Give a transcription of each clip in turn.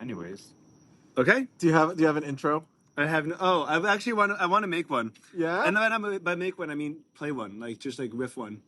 Anyways. Okay. Do you have an intro? I have no. Oh, I want to make one. Yeah. And by make one, I mean play one, like just like riff one.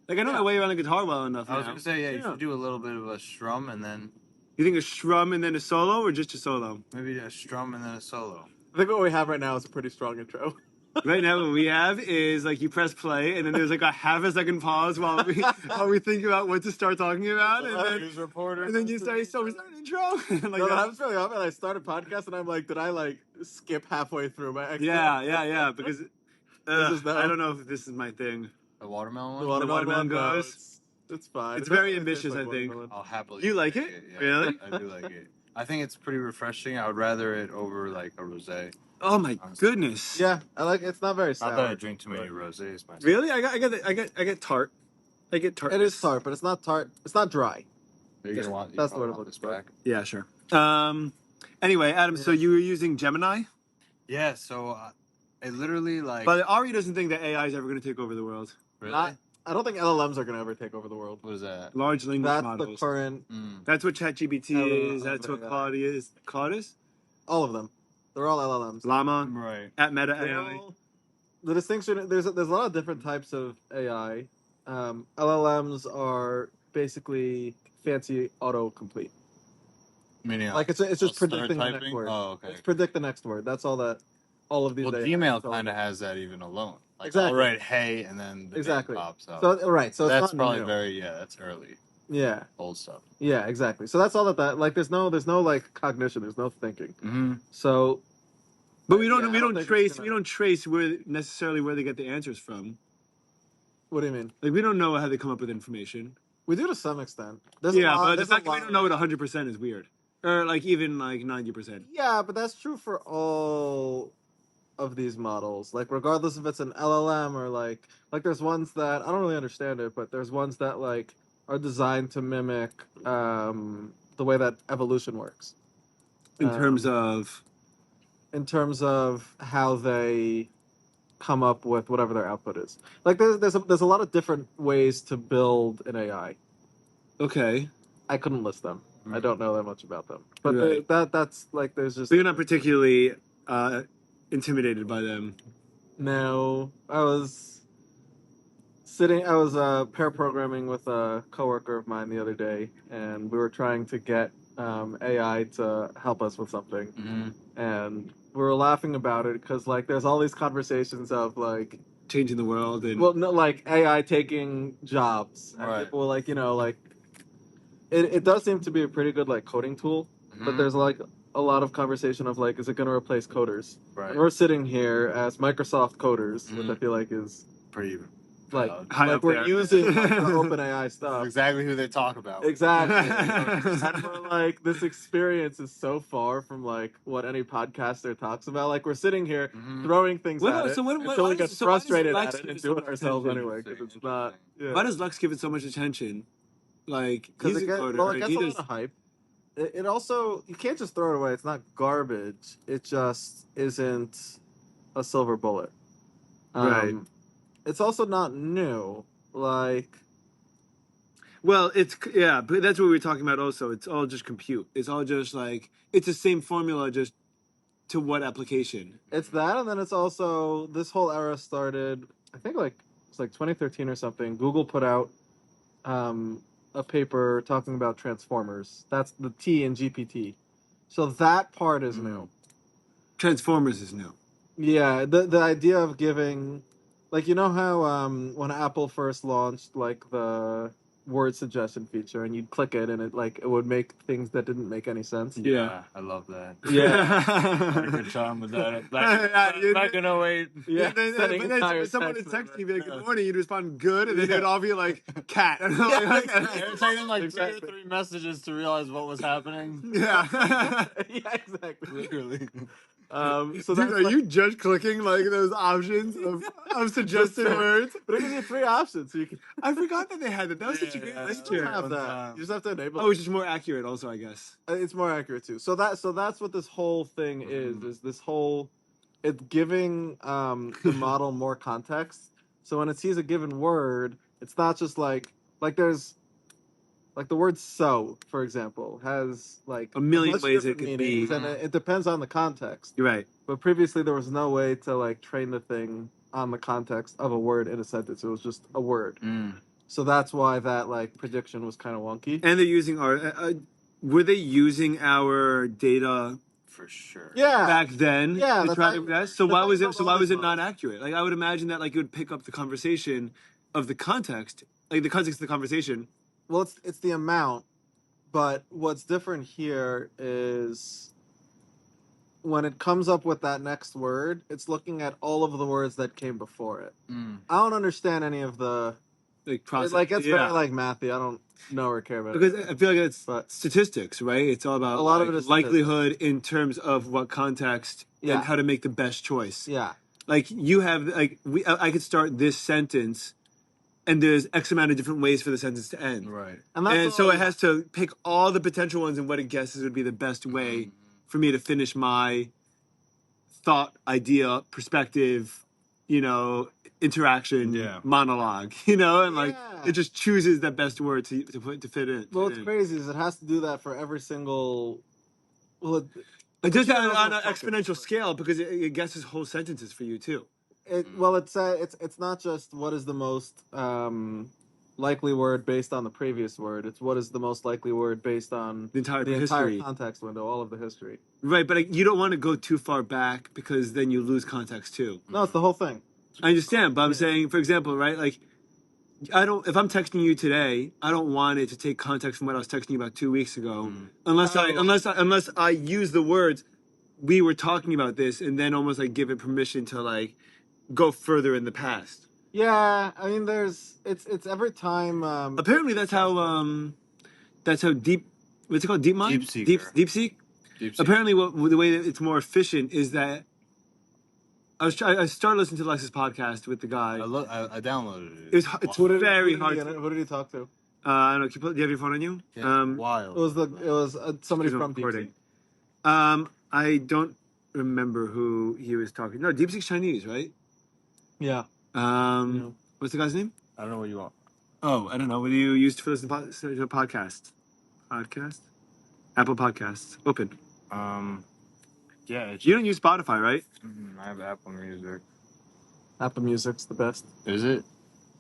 Like I know my way around a guitar well enough. I was gonna say you Yeah. should do a little bit of a strum and then You think a strum and then a solo, or just a solo? maybe a strum and then a solo. I think what we have right now is a pretty strong intro. Right now, what we have is like you press play, and then there's like a half a second pause while we think about what to start talking about, News reporter. and then you say, "So is that an intro?" Like No, that happens really often. I start a podcast and I'm like, did I like skip halfway through my extra? yeah, because is that- I don't know if this is my thing. The watermelon The one? watermelon watermelon one, no, goes. it's fine. It's It very doesn't taste ambitious, like I think. watermelon. I'll happily. You like take it? Yeah, Really? I do like it. I think it's pretty refreshing. I would rather it over like a rosé. Oh my goodness! Yeah, I like it's not very sour. Not that I drink too many rosés myself. Really? I get tart. I get tart. It is tart, but it's not tart. It's not dry. You're gonna want. That's the probably word I'm want looking this for. back. Yeah, sure. Anyway, Adam, so you were using Gemini? Yeah. So it literally like. But Ari doesn't think that AI is ever going to take over the world. Really? I don't think LLMs are going to ever take over the world. What is that? Large language That's models. the current. That's what ChatGPT is. That's what yeah. Claude is. Claude is? All of them. They're all LLMs. Llama. Right. At Meta They're AI. all- The distinction there's a lot of different types of AI. LLMs are basically fancy autocomplete. Meaning Like it's just start predicting the next typing? word. Oh, okay. It's predict the next word. That's all that. All of these. Well, AI Gmail have. kind of has that even alone. Like, Exactly. I'll write hey and then the Exactly. name pops up. So right. So that's it's not probably new. that's early, Yeah. old stuff. Yeah. Exactly. So that's all that like there's no like cognition. There's no thinking. Mm-hmm. So. But we don't Yeah, I don't think it's gonna- trace where necessarily where they get the answers from. What do you mean? Like we don't know how they come up with information. We do to some extent. There's But the there's fact a that we lot don't know it 100% is weird. Or like even like 90%. Yeah, but that's true for all of these models. Like regardless if it's an LLM or like there's ones that I don't really understand it, but there's ones that like are designed to mimic the way that evolution works. In terms of how they come up with whatever their output is. Like there's a lot of different ways to build an AI. okay. I couldn't list them. I don't know that much about them. But Right. that's like there's just So you're not particularly intimidated by them. No, I was pair programming with a coworker of mine the other day, and we were trying to get AI to help us with something, and we were laughing about it because like there's all these conversations of like Changing the world and like AI taking jobs, and Right. people like like it does seem to be a pretty good like coding tool, but there's like a lot of conversation of like, is it going to replace coders? Right. And we're sitting here as Microsoft coders, which I feel like is Pretty like high up we're there. using like, the OpenAI That's stuff. exactly who they talk about. Exactly. And we're like, this experience is so far from like what any podcaster talks about. Like we're sitting here throwing things at it until we get frustrated at it and do it ourselves anyway because it's not. Yeah. Why does Lux give it so much attention? Like he's a coder. Well, it right? gets a lot of hype. It also, you can't just throw it away. It's not garbage. It just isn't a silver bullet. Right. It's also not new. Like, Well, but that's what we were talking about also. It's all just compute. It's all just like, it's the same formula, just to what application? it's that, and then it's also, this whole era started, I think it's like 2013 or something. Google put out a paper talking about transformers. That's the T in GPT. So that part is new. Transformers is new. Yeah, the idea of giving, like, you know how when Apple first launched like the word suggestion feature, and you'd click it and it would make things that didn't make any sense. Yeah. I love that. Yeah. Good charm with that. Back in 08. Yeah. But someone would text you, be like, "Good morning," you'd respond, "Good," and then it'd all be like, "Cat." And I'm like, It was taking like 2 or 3 messages to realize what was happening. yeah. Yeah, exactly. Literally. So Dude, that's are you just clicking like those options of suggested words? But it gives you 3 options, so you can. I forgot that they had that. That was such a great Yeah, You feature. don't have One that. time. You just have to enable. Oh, it's just more accurate, also, I guess. It's more accurate too. So that's what this whole thing is this whole, it's giving the model more context. So when it sees a given word, it's not just like there's Like the word "so," for example, has like A million bunch of ways it different could meanings, be. and it depends on the context. You're right. But previously, there was no way to like train the thing on the context of a word in a sentence. It was just a word. So that's why that like prediction was kind of wonky. And they're using were they using our data For sure. Yeah, back then Yeah, to that's try how- to guess? So that's why how was you it? So build why all was these it not models. accurate? Like I would imagine that like it would pick up the conversation of the context, like the context of the conversation. Well, it's the amount, but what's different here is when it comes up with that next word, it's looking at all of the words that came before it. I don't understand any of the Like process, like it's yeah. very like mathy. I don't know or care about Because it. I feel like it's But statistics, right? It's all about A lot of like, it is likelihood in terms of what context Yeah. and how to make the best choice. yeah, Like you have like I could start this sentence, and there's X amount of different ways for the sentence to end. Right. And so all- it has to pick all the potential ones and what it guesses would be the best way for me to finish my thought, idea, perspective, interaction, Yeah. monologue, and like Yeah. it just chooses the best word to fit in. Well, what's crazy is it has to do that for every single. Well, It does that computer on knows an what exponential focus. scale because it guesses whole sentences for you too. It's not just what is the most likely word based on the previous word. It's what is the most likely word based on The entire the history. entire context window, all of the history. Right, but you don't want to go too far back because then you lose context too. No, it's the whole thing. I understand, but I'm saying, for example, right, like if I'm texting you today, I don't want it to take context from what I was texting you about 2 weeks ago, unless I use the words we were talking about this and then almost like give it permission to like go further in the past. Yeah, I mean, it's every time. Apparently, that's how deep. What's it called? Deep mind. DeepSeeker. DeepSeek. Apparently, the way that it's more efficient is that I started listening to Alexis podcast with the guy. I downloaded it. It's Who did very he, hard. Who did he talk to? I don't know. Do you have your phone on you? Yeah, wild. It was somebody Excuse me, from recording. DeepSeek. I don't remember who he was talking. No, DeepSeek's Chinese, right? Yeah. What's the guy's name? I don't know what you want. Oh, I don't know. What do you use to listen to a podcast? Apple Podcasts. Open. Yeah. You don't use Spotify, right? I have Apple Music. Apple Music's the best. Is it?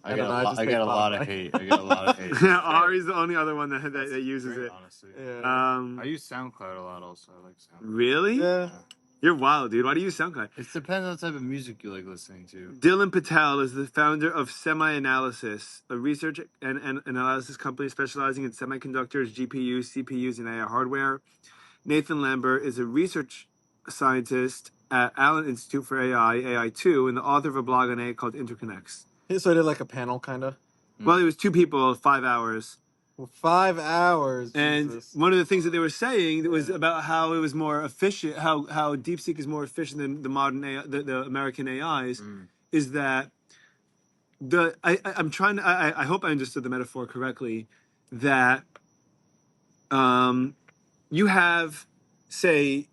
I don't know, I just get hate a lot of Spotify. hate. I get a lot of hate. Ari's the only other one that uses Great, it. honestly. Yeah. I use SoundCloud a lot also. I like SoundCloud. Really? Yeah. You're wild, dude. Why do you use SoundCloud? It depends on the type of music you like listening to. Dylan Patel is the founder of Semi-Analysis, a research and analysis company specializing in semiconductors, GPUs, CPUs, and AI hardware. Nathan Lambert is a research scientist at Allen Institute for AI, AI2, and the author of a blog on AI called Interconnects. So I did like a panel, kind of. Well, it was 2 people, 5 hours. Well, 5 hours. And Jesus. one of the things that they were saying was about how it was more efficient, how DeepSeek is more efficient than the modern AI, the American AIs, is that I hope I understood the metaphor correctly, that you have, say,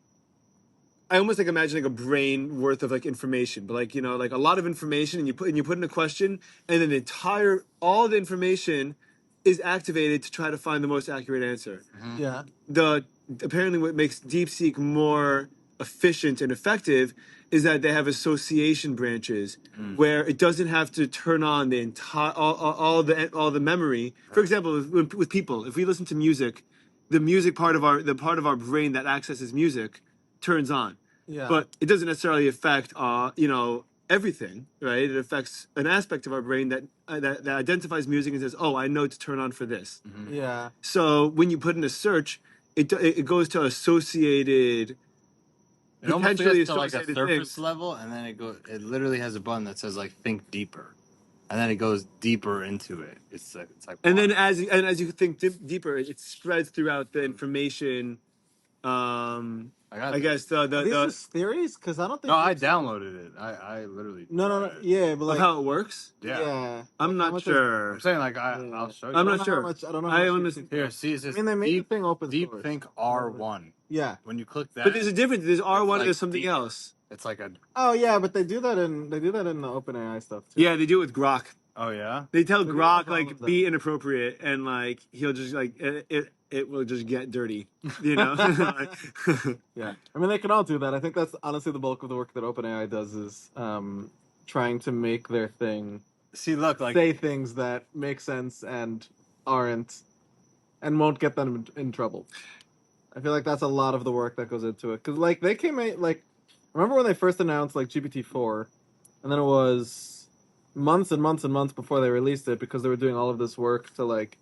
I almost like imagine like a brain worth of like information, but like, like a lot of information, and you put in a question, and then all the information is activated to try to find the most accurate answer. Yeah. Apparently what makes DeepSeek more efficient and effective is that they have association branches where it doesn't have to turn on the entire all the memory. For example, with people, if we listen to music, the music part of our brain that accesses music turns on. Yeah. But it doesn't necessarily affect everything, right? It affects an aspect of our brain that identifies music and says, "Oh, I know to turn on for this." Yeah. So when you put in a search, it goes to It almost potentially gets to like a associated surface things. level, and then it literally has a button that says like think deeper, and then it goes deeper into it. It's like And then wow. as you think deeper, it spreads throughout the information. I guess Are these the just theories? Because I don't think. No, I downloaded it. I literally No. tried it. Yeah, but of like. how it works. Yeah. I'm Like, how not much sure. I'm saying like I'll show you. I'm I not don't know sure. I don't know. I How much understand. Here, see, it says they made the thing open Deep source. Think R1. Yeah. When you click that, But there's a difference. There's R1 like and there's something deeper. else. It's like a Oh yeah, but they do that in the OpenAI stuff too. Yeah, they do it with Grok. Oh yeah. They tell They do Grok have all like of them. be inappropriate, and like he'll just like it will just get dirty, you know. Yeah, I mean they can all do that. I think that's honestly the bulk of the work that OpenAI does is trying to make their thing See, look, like say things that make sense and aren't and won't get them in trouble. I feel like that's a lot of the work that goes into it because like they came out like remember when they first announced like GPT-4, and then it was months and months and months before they released it because they were doing all of this work to like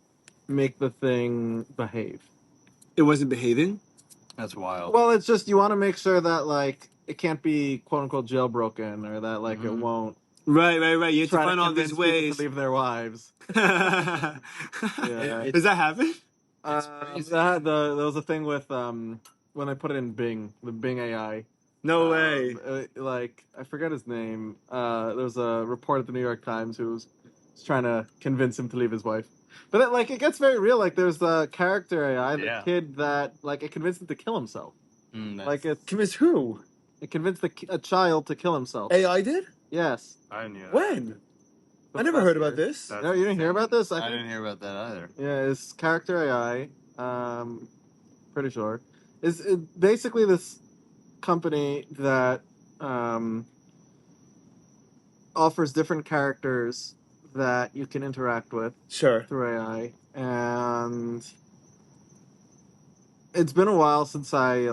make the thing behave. It wasn't behaving. that's wild. Well, it's just you want to make sure that like it can't be quote unquote jailbroken or that like it Mhm. won't Right. You have to try find to all these convince people ways. to leave their wives. Yeah. It- Does that happen? It's crazy. There was a thing with when I put it in Bing, the Bing AI. No way. Like I forget his name. There was a report at the New York Times who was trying to convince him to leave his wife. But it gets very real. Like there's the character AI, the Yeah. kid that like it convinced him to kill himself. That's- Like Convince who? it convinced a child to kill himself. AI did? Yes. I knew that. When? I never heard about this. That's No, you didn't hear insane. about this? I think- didn't hear about that either. Yeah, it's character AI. Pretty sure. Is basically this company that offers different characters that you can interact with Sure. through AI, and it's been a while since I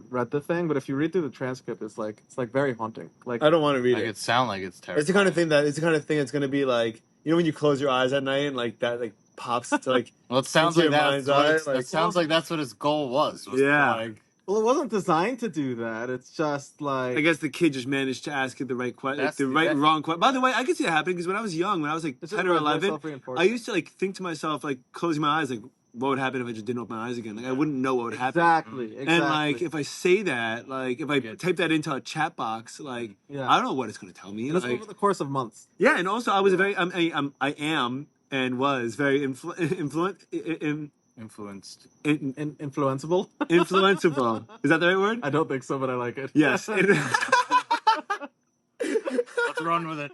read the thing. But if you read through the transcript, it's like very haunting. Like I don't want to read Like it. it sound like it's terrible. It's the kind of thing that's gonna be like, you know, when you close your eyes at night and like that like pops to like Well, it sounds into like your that's mind's what eye, it's, like, it sounds like that's what his goal was to, Yeah. like, well, it wasn't designed to do that. It's just like I guess the kid just managed to ask it the right question, That's the the- right that- wrong question. By the way, I could see that happening because when I was young, when I was like it's 10 or 11, self-reinforcing. I used to like think to myself, like closing my eyes, like what would happen if I just didn't open my eyes again? Like I wouldn't know what would happen. Exactly. And like if I say that, like if I Get- type that into a chat box, like yeah, I don't know what it's gonna tell me. and it's Like over the course of months. yeah, and also I was a very I am and was very influential. influenced. Influenceable. Influenceable. Is that the right word? I don't think so, but I like it. Yes. Let's run with it.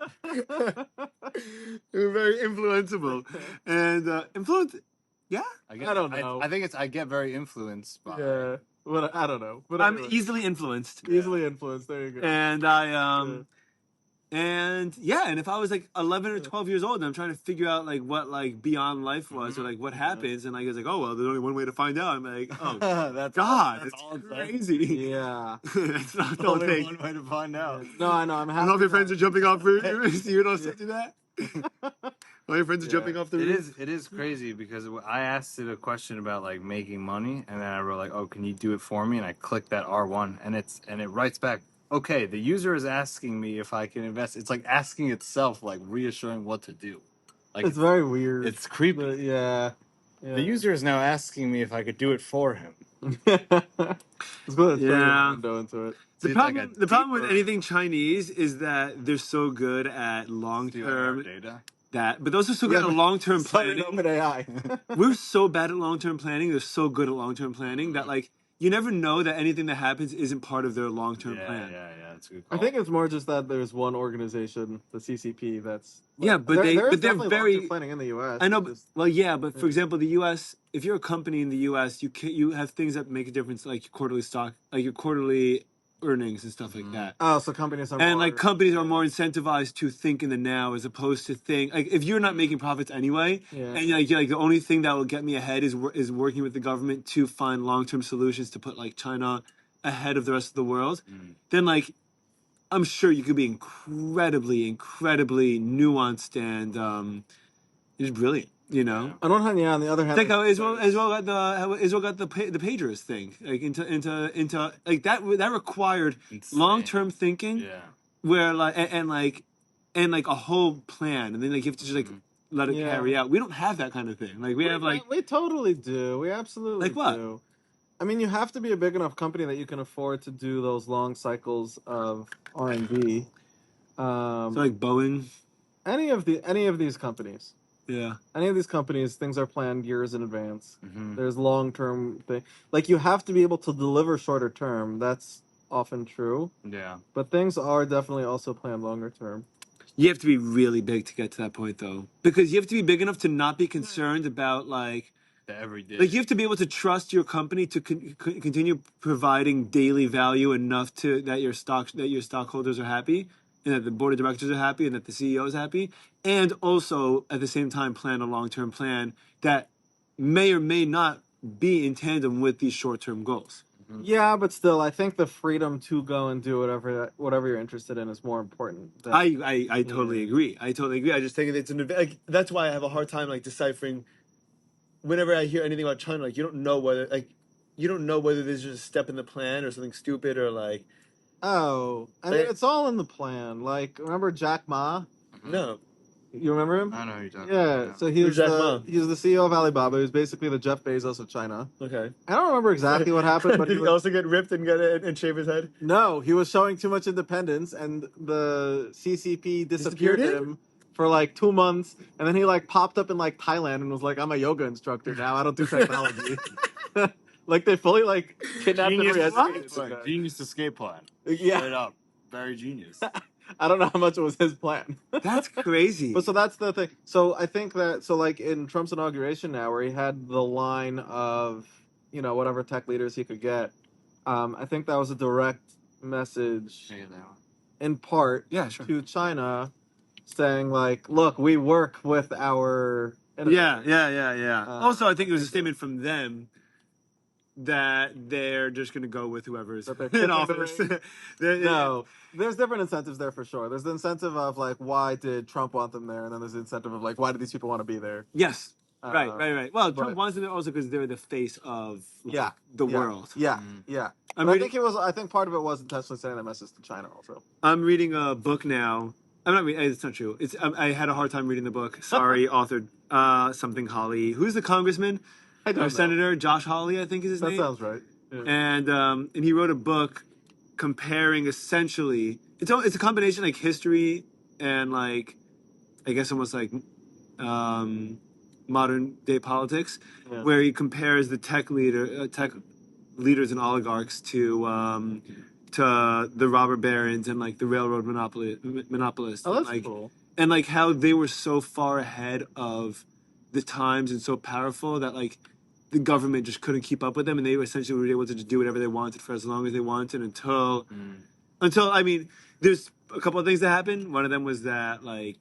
We're very influenceable. And influence. Yeah. I don't know. I think it's. I get very influenced by. Yeah, but I don't know. But I'm anyway, easily influenced. easily influenced. There you go. And and if I was like 11 or 12 years old and I'm trying to figure out like what like beyond life was or like what happens and like it's like, oh well, there's only one way to find out. I'm like, oh that's God, That's it's all it's crazy. Yeah. That's not the whole only thing. one way to find out. No, I know. I'm happy. And all of your friends are that- jumping off roofs. You don't do that. All your friends are Yeah. jumping off the It roof. is crazy because I asked it a question about like making money, and then I wrote like, "Oh, can you do it for me?" And I clicked that R1, and it writes back, "Okay, the user is asking me if I can invest." It's like asking itself, like reassuring what to do. Like It's very weird. it's creepy. But yeah. The user is now asking me if I could do it for him. It's good. Yeah. Window into it. The See, it's problem, like a the problem with deeper- anything Chinese is that they're so good at long Stealing our term data. but those are so good Yeah, at long term Starting planning. OpenAI. We're so bad at long term planning. They're so good at long term planning that like you never know that anything that happens isn't part of their long term plan. Yeah, that's a good I call. think it's more just that there's one organization, the CCP, that's Yeah, but there is they're definitely very. long-term planning in the U.S. I know, It's but, just- well, yeah, but for example, the U.S. If you're a company in the U.S., you have things that make a difference, like your quarterly stock, like your quarterly earnings and stuff like that. Oh, so companies are And more, like companies are more incentivized to think in the now as opposed to think like if you're not making profits anyway, Yeah. and like the only thing that will get me ahead is working with the government to find long term solutions to put like China ahead of the rest of the world. Then like I'm sure you could be incredibly nuanced and just brilliant. You know. On one hand, yeah. On the other hand, Think how Israel got the pagers thing like into like that required Insane. long term thinking Yeah. where like and like a whole plan and then like you have to just like let it Yeah. carry out. We don't have that kind of thing. Like we have like we totally do. We absolutely Like what? do. I mean, you have to be a big enough company that you can afford to do those long cycles of R&D. so like Boeing. Any of these companies. Yeah. Any of these companies, things are planned years in advance. Mhm. There's long-term thing. Like you have to be able to deliver shorter term. That's often true, Yeah. but things are definitely also planned longer term. You have to be really big to get to that point, though, because you have to be big enough to not be concerned about like The everyday. you have to be able to trust your company to continue providing daily value enough to that your stockholders are happy, and that the board of directors are happy, and that the CEO is happy, and also at the same time plan a long-term plan that may or may not be in tandem with these short-term goals. Yeah, but still, I think the freedom to go and do whatever you're interested in is more important. Than, I totally agree. I totally agree. I just think it's like that's why I have a hard time like deciphering whenever I hear anything about China. Like you don't know whether this is just a step in the plan or something stupid or like oh, I mean, it's all in the plan. Like, remember Jack Ma? no. You remember him? I know who you're talking Yeah, about. so he Who's was Jack Ma? he was the CEO of Alibaba. He was basically the Jeff Bezos of China. Okay. I don't remember exactly what happened, but Did he he was, also get ripped and shave his head? no, he was showing too much independence, and the CCP disappeared Disappeared him for like 2 months, and then he like popped up in like Thailand and was like, "I'm a yoga instructor now. I don't do technology." Like they fully like kidnapped and Genius re-educated escape the plan. guy. Genius escape plan. Yeah. Straight up. Very genius. I don't know how much it was his plan. That's crazy. But so that's the thing. So I think that like in Trump's inauguration now, where he had the line of whatever tech leaders he could get, I think that was a direct message Yeah, that one. in part Yeah, sure. to China, saying like, look, we work with our Yeah. Also, I think it was a thank you. statement from them that they're just going to go with whoever's That they're in kicking office. the No, there's different incentives there for sure. There's the incentive of like, why did Trump want them there, and then there's the incentive of like, why do these people want to be there? Yes. Right. Well, Trump but- wants them also because they're the face of Yeah, the yeah, world. Yeah, I'm But I reading, think it was. I think part of it was intentionally sending that message to China also. I'm reading a book now. I'm not reading. It's not true. It's I had a hard time reading the book. Sorry, authored something Hawley. Who's the congressman? I don't know. Senator Josh Hawley, I think is his That name. sounds right. Yeah. And he wrote a book comparing essentially it's a combination like history and like I guess almost like modern day politics, Yeah. where he compares the tech leaders and oligarchs to the robber barons and like the railroad monopolists. Oh, that's and, like, cool. And like how they were so far ahead of the times and so powerful that like the government just couldn't keep up with them, and they essentially were able to just do whatever they wanted for as long as they wanted until I mean, there's a couple of things that happened. One of them was that like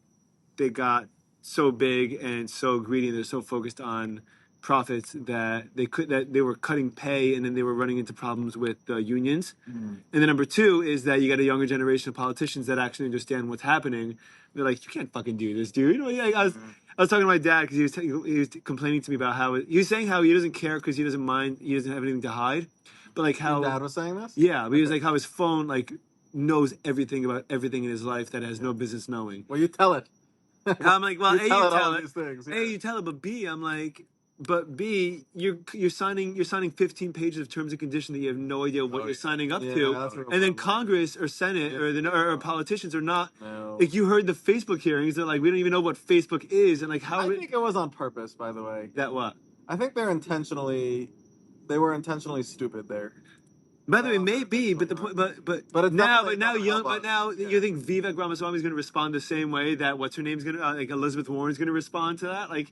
they got so big and so greedy and they're so focused on profits that they were cutting pay, and then they were running into problems with unions. And then number two is that you got a younger generation of politicians that actually understand what's happening. They're like, you can't fucking do this, dude. I was talking to my dad because he was complaining to me about how he was saying how he doesn't care because he doesn't mind, he doesn't have anything to hide, but like how Your dad was saying this. yeah, but he was like how his phone like knows everything about everything in his life that has no business knowing. Well, you tell it. I'm like, well, You A, you tell it all tell of it. these things, yeah. A, you tell it, but B, I'm like, but B, you're signing 15 pages of terms and conditions that you have no idea what you're signing up Yeah, to, that's a real and then problem. Congress or Senate or politicians are not. No. Like you heard the Facebook hearings, they're like, we don't even know what Facebook is, and like how I think it was on purpose, by the way. that what? I think they were intentionally stupid there. By the way, maybe, but the point, But it's now, definitely not young, robust. but now Yeah. you think Vivek Ramaswamy is going to respond the same way that what's her name's going to, like Elizabeth Warren's going to respond to that? Like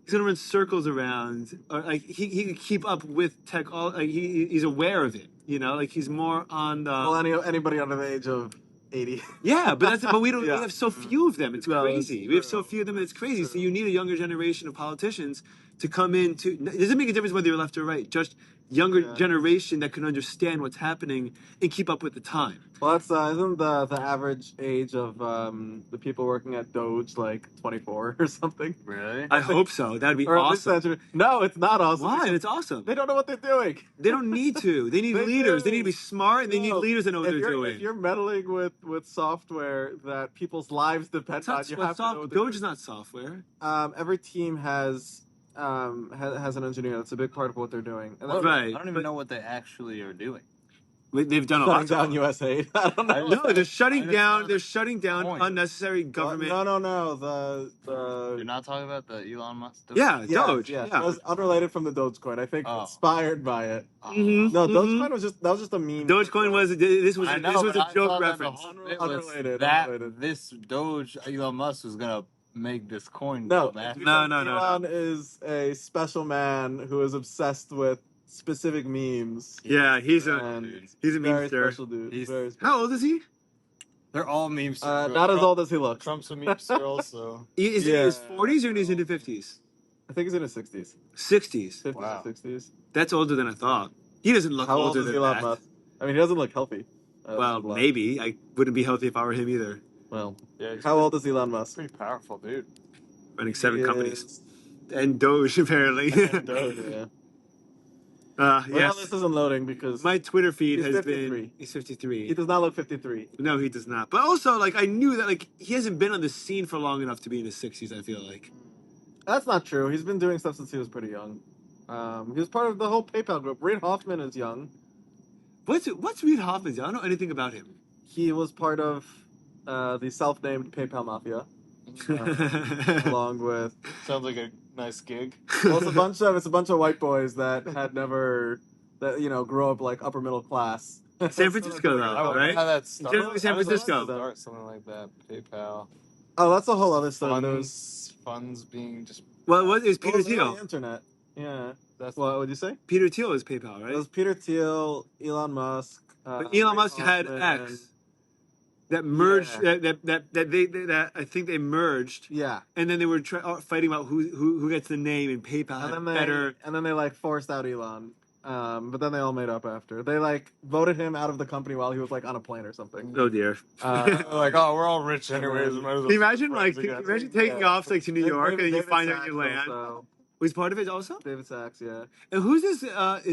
he's going to run circles around, or like he can keep up with tech. All like he's aware of it, like he's more on the. Well, anybody under the age of 80. Yeah, but we don't. Yeah. We have so few of them. It's No, crazy. it's We have true. so few of them. It's crazy. So you need a younger generation of politicians to come in. It doesn't make a difference whether you're left or right. Just younger generation that can understand what's happening and keep up with the time. Well, that's isn't the average age of the people working at Doge like 24 or something? Really? I hope so. That'd be Or at least awesome. no, it's not awesome. Why? It's awesome. They don't know what they're doing. They don't need to. They need They leaders. do. They need to be smart. And they need No. leaders that know what they're doing. If you're meddling with software that people's lives depend It's not, on, you have to know what they're Doge is not software. doing. Every team has an engineer. That's a big part of what they're doing. And Well, Right. I don't even know what they actually are doing. Wait, they've done a shutting lot. down U.S. aid. I don't know. No, they're shutting I just down. saw They're the shutting down coin. unnecessary government. No. You're not talking about the Elon Musk? Yeah, Yeah, Doge. yeah. Yeah. It was unrelated from the Dogecoin. I think Oh. inspired by it. Mhm, No, mhm. Dogecoin was just a meme. Dogecoin was this was I know, this was but a I joke thought that reference. the whole bit was Unrelated, that unrelated. this Doge Elon Musk was gonna make this coin No, go massive. No. Elon is a special man who is obsessed with specific memes. Yeah, he's a And he's a very memester. special dude. He's- Very special. How old is he? They're all memes. Not as old as he looks. Trump's a memester also. Is he in his Yeah. 40s or in his into 50s? I think he's in his 60s. 60s. 50s Wow. or 60s. That's older than I thought. He doesn't look How old older is than Elon that. Musk? I mean, he doesn't look healthy. Well, Blah. maybe I wouldn't be healthy if I were him either. Well, Yeah, he's how old is Elon Musk? pretty powerful, dude. Running 7 He companies is- and Doge apparently. Yeah. Well, Yes. this isn't loading because My Twitter feed He's has 53. been. He's 53. he does not look 53. No, he does not. But also, like, I knew that, like, he hasn't been on the scene for long enough to be in his 60s. I feel like. That's not true. He's been doing stuff since he was pretty young. He was part of the whole PayPal group. Reid Hoffman is young. What's Reid Hoffman's? I don't know anything about him. He was part of the self-named PayPal Mafia, along with Sounds like a nice gig. well, it's a bunch of white boys that had never grew up like upper middle class. San Francisco, though. I wonder right? how that started. Generally San How does that Francisco. start something like that. PayPal. Oh, that's a whole other story. There was Funds being just. Well, what is Peter well, it was on Thiel? the internet. Yeah. That's What would you say? Peter Thiel is PayPal, It right? was Peter Thiel, Elon Musk. But Elon Reid Musk had Hoffman, X that merged. Yeah. That I think they merged, Yeah. and then they were fighting about who gets the name, and PayPal And had then better. they like forced out Elon. But then they all made up after. They like voted him out of the company while he was like on a plane or something. Oh dear. like, oh, we're all rich anyways. Might as well Can you imagine, be like, friends again. imagine taking off like to New York and then you David find out Sachs you land. also. Was part of it also? David Sachs, yeah. And who's this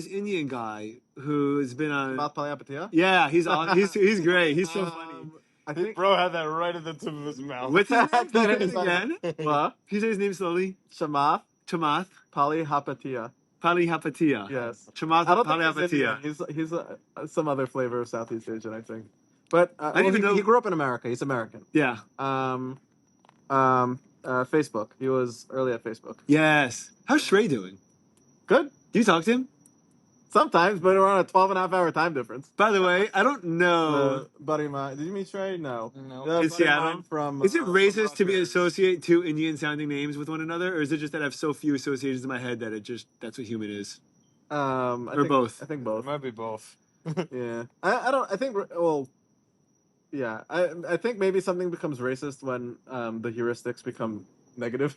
Indian guy who's been on? About Palyapatia? Yeah, he's on. He's great. He's so funny. I This think. bro had that right at the tip of his mouth. What's his name? Can you say That it is again? What? Can you say his name slowly? Chamath Chamath Palyapatia. Palihapitiya. Yes. Chamath I don't think he's Palihapitiya. Indian. He's some other flavor of Southeast Asian, I think. But didn't even know- he grew up in America. He's American. Yeah. Facebook. He was early at Facebook. Yes. How's Shrey doing? Good. Do you talk to him? Sometimes, but we're on a 12.5-hour time difference. By the way, I don't know. Buddy of mine. Did you meet Trey? No. No. The In buddy of Seattle? mine From, Is it racist to be Rutgers. associate two Indian sounding names with one another, or is it just that I have so few associations in my head that that's what human is? I Or think, both? I think It both. might be both. Yeah. I don't. I think. Well. Yeah. I think maybe something becomes racist when the heuristics become negative.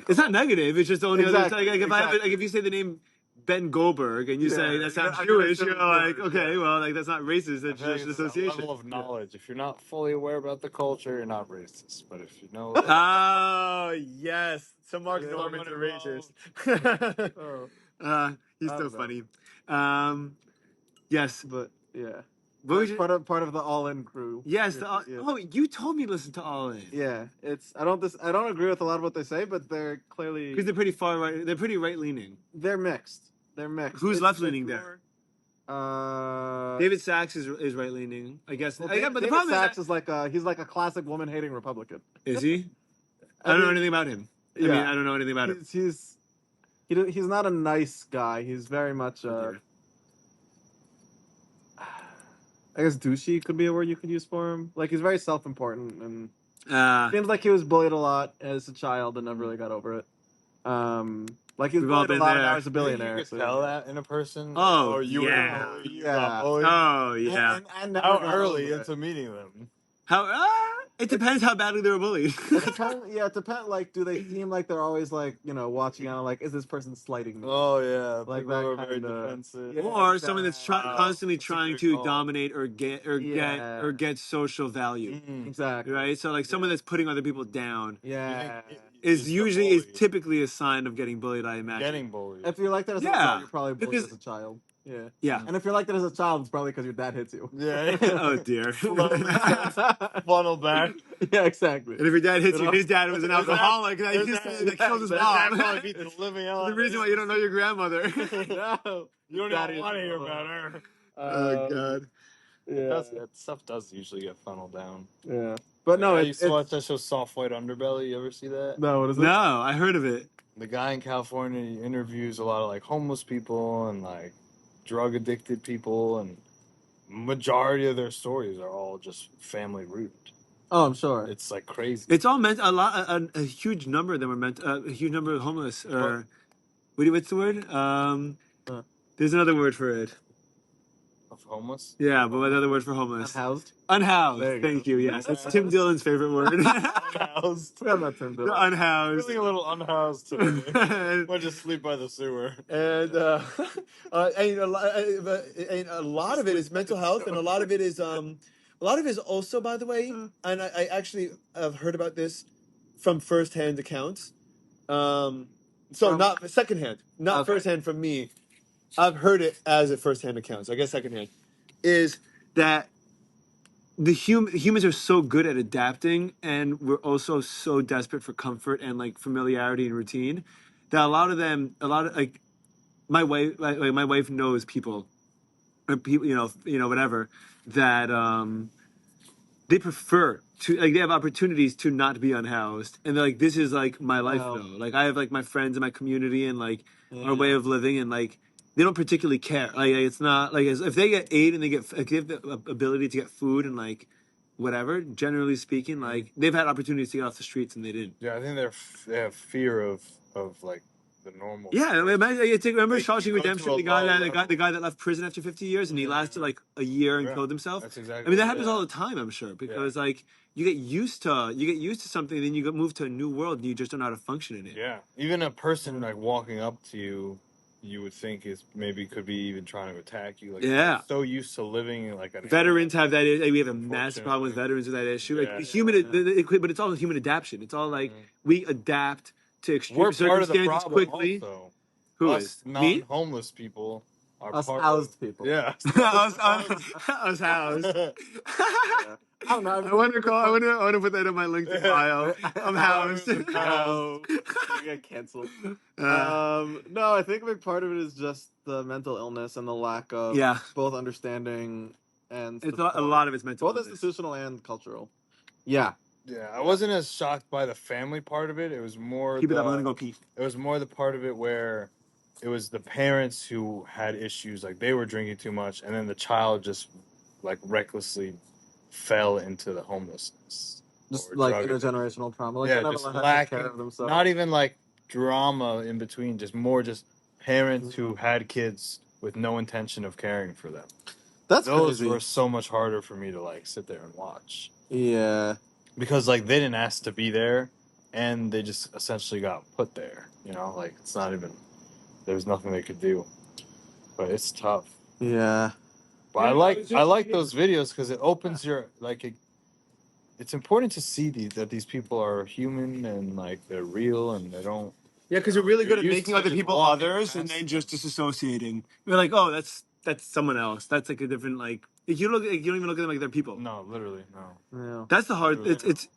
It's not negative. It's just the only Exactly, other. Like if exactly. if you say the name Ben Goldberg and you say Yeah, that sounds I can Jewish, assume you're it's like, Jewish, okay, yeah. well, like that's not racist. That's I feel like just an it's that association. level of knowledge. If you're not fully aware about the culture, you're not racist. But if you know, Oh yes, so Mark Yeah, Norman's a someone racist. Oh, He's I so don't know. funny. Yes, but yeah. what was your, Part of the All In crew. yes. Yeah. Oh, you told me to listen to All In. Yeah, I don't agree with a lot of what they say, but they're clearly Because they're pretty far right. They're pretty right leaning. they're mixed. They're mixed. Who's It's- left-leaning it's there? more, David Sachs is right leaning. I guess. well, but the David problem Sachs is, is like he's like a classic woman hating Republican. is he? I don't know anything about him. I mean, Yeah. I don't know anything about him. He's not a nice guy. He's very much I guess douchey could be a word you could use for him. Like he's very self-important and seems like he was bullied a lot as a child and never really got over it. Like he was We've all bullied a been lot there. and now he's a billionaire. you could so- tell that in a person. Oh, you were yeah. bullied, you Yeah. got bullied. Oh yeah. And never How got early over it. into meeting them? How? It depends how badly they were bullied. It depends. Like, do they seem like they're always like watching out? Like, is this person slighting me? Oh yeah, Like people that are very kinda- defensive. Yeah. Or someone that's constantly That's a trying good to call. dominate or Yeah. get social value, Mm. Exactly. right? So like someone that's putting other people down Yeah. is It's the bully. typically a sign of getting bullied. I imagine. Getting bullied. If you're like that as an Yeah, adult, you're probably bullied because- as a child. Yeah. Yeah. And if you're like that as a child, it's probably because your dad hits you. Yeah. Oh dear. Funnel back. Yeah, exactly. And if your dad hits you, You know? his dad was an alcoholic that killed his mom. Probably beat the living hell out The of reason why you don't know your grandmother. No, you don't Daddy even is want to hear the- about her. Oh God. Yeah. That stuff does usually get funneled down. Yeah. But no, I it, used to it's watch that show, Soft White Underbelly. You ever see that? no. What is it? No, I heard of it. The guy in California, he interviews a lot of like homeless people and like drug addicted people, and majority of their stories are all just family root. Oh, I'm sure. It's like crazy. It's all meant a huge number of them are meant a huge number of homeless or what's the word? There's another word for it. Of homeless? Yeah, but another word for homeless. Unhoused. Unhoused. There you Thank go. you. Yes, that's Tim Dillon's favorite word. Unhoused. Forgot about Tim Dillon. Unhoused. Feeling a little unhoused today. Or just sleep by the sewer. And a lot of it is mental health, and a lot of it is also, by the way, and I actually have heard about this from firsthand accounts. Not secondhand, not Okay. firsthand from me. I've heard it as a firsthand account. So I guess secondhand is that the humans are so good at adapting, and we're also so desperate for comfort and like familiarity and routine that a lot of like my wife knows people or people whatever that they prefer to like they have opportunities to not be unhoused, and they're like, this is like my life Wow. though. Like I have like my friends in my community and like Yeah. our way of living, and like they don't particularly care. Like it's not like if they get aid and they get like, they have the ability to get food and like whatever. Generally speaking, like they've had opportunities to get off the streets and they didn't. Yeah, I think they have fear of like the normal. Yeah, I mean, remember Like, Shawshank you go Redemption? to a The guy low the guy that left prison after 50 years and he lasted like a year and Yeah, killed himself. that's exactly I mean, that what- happens yeah. all the time, I'm sure, because like you get used to something, then you get moved to a new world and you just don't know how to function in it. Yeah, even a person like walking up to you, you would think is maybe could be even trying to attack you. Like, Yeah. you're so used to living in like an Veterans have that. We have a massive Unfortunately. problem with veterans with that issue. Like Yeah. but it's all human adaptation. It's all like we adapt to extreme We're part of the circumstances problem quickly. also. Who Us is me? non-homeless people are Us part housed of, people. Yeah. us housed. I don't know. I want to put that in my LinkedIn bio. I'm housed. No, you get canceled. No, I think a big part of it is just the mental illness and the lack of Yeah. both understanding and It's support. a lot of it's mental both illness. institutional and cultural. Yeah. Yeah, I wasn't as shocked by the family part of it. It was more Keep it up. I'm gonna go pee. It was more the part of it where it was the parents who had issues, like they were drinking too much, and then the child just like recklessly fell into the homelessness. Just or like drug addiction. intergenerational trauma. Like Yeah, they never just learn how to take care lacking. of themselves. Not even like drama in between, just more just parents Mm-hmm. who had kids with no intention of caring for them. That's Those crazy. were so much harder for me to like sit there and watch. Yeah. Because like they didn't ask to be there, and they just essentially got put there. You know, like it's not even there was nothing they could do. But it's tough. Yeah. But I like those videos because it opens your like. It's important to see that these people are human and like they're real and they don't. Yeah, because we're really good at You're used making to other just people walking others and past then just disassociating. We're like, oh, that's someone else. That's like a different like. You don't even look at them like they're people. No, literally no. Yeah. That's the hard. It's.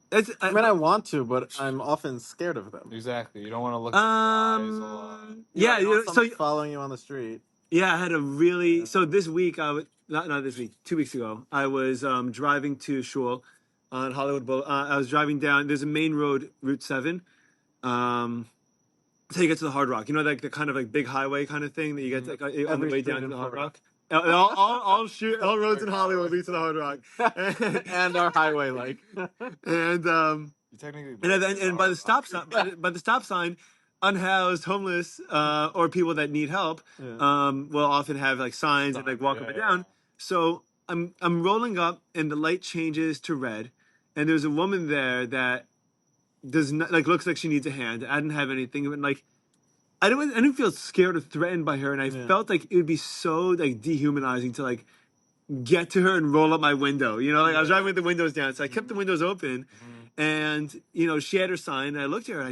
I mean, I want to, but I'm often scared of them. Exactly. You don't want to look. At their eyes a lot. Yeah. You don't want So someone following you on the street. yeah, I had a really. So this week, I was not this week. 2 weeks ago, I was driving to Shul on Hollywood Bowl. I was driving down. There's a main road, Route 7. So you get to the Hard Rock. You know, like the kind of like big highway kind of thing that you get to, like, on the Every way street down to in the Hard Florida. Rock. All roads in Hollywood lead to the Hard Rock. And our highway, like. And You technically. and by the stop sign, by the stop sign, unhoused, homeless, or people that need help, will often have like signs and like walk up and down. So I'm rolling up, and the light changes to red, and there's a woman there that does not like looks like she needs a hand. I didn't have anything, but like I didn't feel scared or threatened by her, and I felt like it would be so like dehumanizing to like get to her and roll up my window. You know, like I was driving with the windows down, so I kept the windows open. And she had her sign, and I looked at her, and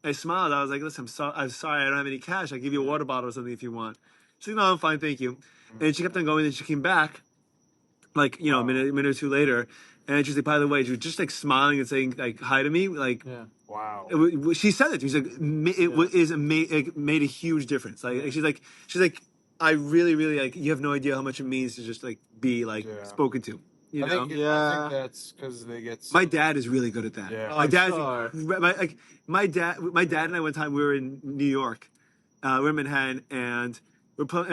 I smiled. I was like, "Listen, I'm sorry, I don't have any cash. I'll give you a water bottle or something if you want." She's like, "No, I'm fine, thank you." And she kept on going, and she came back, like a minute or two later, and she's like, "By the way," she was just like smiling and saying like hi to me, like. Yeah. Wow. She said it. She's like, it made a huge difference. Like she's like, I really, really like. You have no idea how much it means to just like be like Yeah. spoken to. You I know, think Yeah. that's because they get. my dad is really good at that. Yeah. My Oh, dad's sure. my dad and I one time we were in New York, we're in Manhattan, and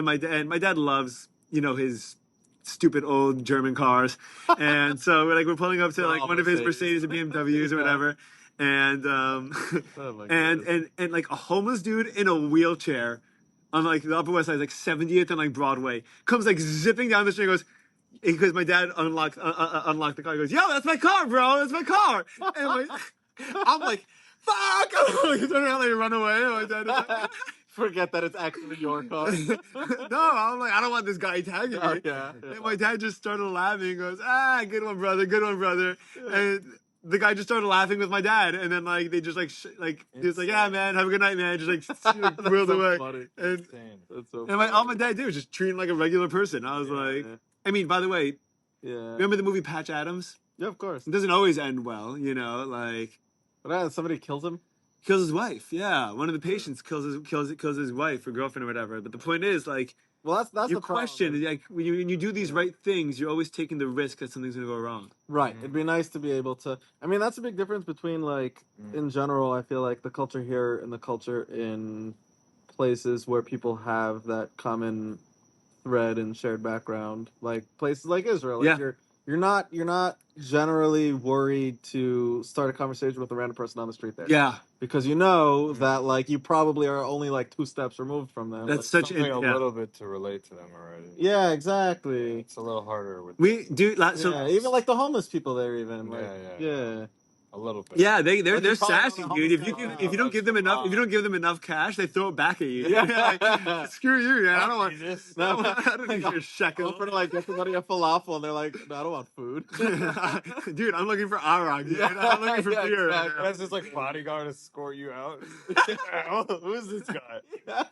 my dad loves his stupid old German cars, and so we're pulling up to like Oh, one of his Mercedes. Mercedes and BMWs or Yeah. whatever, and Oh my and, goodness. and like a homeless dude in a wheelchair on like the Upper West Side, like 70th and like Broadway, comes like zipping down the street and goes. Because my dad unlocked the car. He goes, "Yo, that's my car, bro. That's my car." And I'm like, "Fuck!" I'm like, turn around, like run away. And my dad is like, Forget that it's actually your car. "No." I'm like, "I don't want this guy tagging Oh, me." yeah. And my dad just started laughing. He goes, "Ah, good one, brother. Good one, brother." And the guy just started laughing with my dad, and then like they just he was like, "Yeah, man, have a good night, man." Just like That's wheeled so away. funny. And Insane. That's so and all my dad did was just treat him like a regular person. I was Yeah. like, Yeah. I mean, by the way, Yeah. remember the movie Patch Adams? Yeah, of course. It doesn't always end well, like But somebody kills him. kills his wife. Yeah, one of the patients kills his wife or girlfriend or whatever. But the point is, like, Well, that's you the problem. question, like, when you do these Yeah. right things, you're always taking the risk that something's gonna go wrong. Right. It'd be nice to be able to. I mean, that's a big difference between like in general. I feel like the culture here and the culture in places where people have that common thread and shared background, like places like Israel. Like Yeah. you're not generally worried to start a conversation with a random person on the street there. Yeah, Because you know that like you probably are only like 2 steps removed from them. that's such Something a yeah. little bit to relate to them already. Yeah, exactly. It's a little harder with We do so. Yeah, even like the homeless people there, even like Yeah. a little bit. Yeah, they're Like, you probably sassy, don't know dude. how much If you don't give them enough, if you don't give them enough cash, they throw it back at you. Yeah. Like, screw you, man. I don't want. Jesus. I don't need your shekel. offer to like get somebody a falafel, and they're like, "No, I don't want food." Dude, I'm looking for arak, dude. Yeah, I'm looking for yeah, beer. right exactly. now. That's just like bodyguard to escort you out. Who's this guy? Yeah.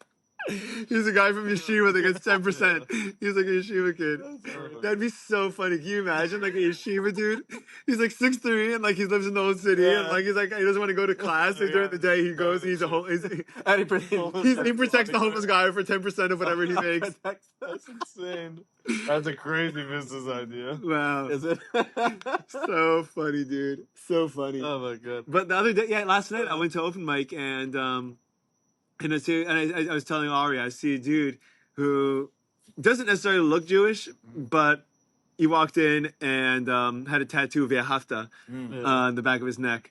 He's a guy from Yeshiva that gets 10%. He's like a Yeshiva kid. That'd be so funny. Can you imagine like a Yeshiva dude? He's like 6'3" and like he lives in the old city and like he's like he doesn't want to go to class. And during the day he goes. He's a And he he protects the homeless guy for 10% of whatever he makes. That's insane. That's a crazy business idea. Wow, Is it? so funny, dude. So funny. Oh my god. But the other day, last night I went to open mic and I was telling Ari, I see a dude who doesn't necessarily look Jewish, but he walked in and had a tattoo of Yahafta on the back of his neck.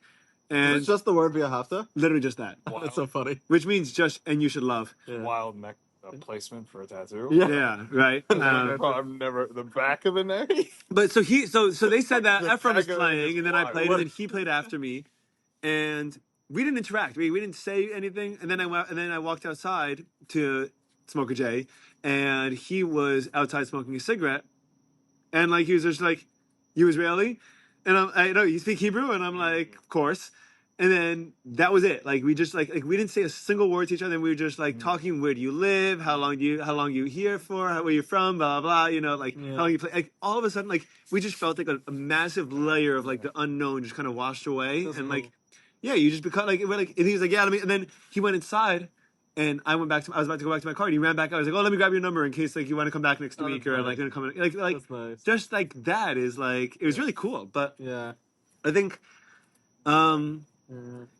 And It's just the word via hafta. literally just that. That's so funny. Which means just, and you should love. Yeah. Wild neck placement for a tattoo. Yeah. Yeah, right? I've never the back of the neck. But so they said that The Ephraim was back of it playing, is and then I wild. played, and then he played after me, and we didn't interact. We didn't say anything, and then I walked outside to smoke a J, and he was outside smoking a cigarette, and like he was just like, "You Israeli?" And I know you speak Hebrew, and I'm like, "Of course." And then that was it. Like we just like we didn't say a single word to each other. And we were just like talking. Where do you live? How long you here for? Where you from? Blah blah blah. You know, like how long you play. Like all of a sudden, like we just felt like a massive layer of like the unknown just kind of washed away. And like, yeah, you just become like we're like. And he was like, yeah, let me. And then he went inside, and I was about to go back to my car. And he ran back. I was like, oh, let me grab your number in case like you want to come back next week or like gonna come in. Like That's nice. just like that is like it was really cool. But Yeah. I think.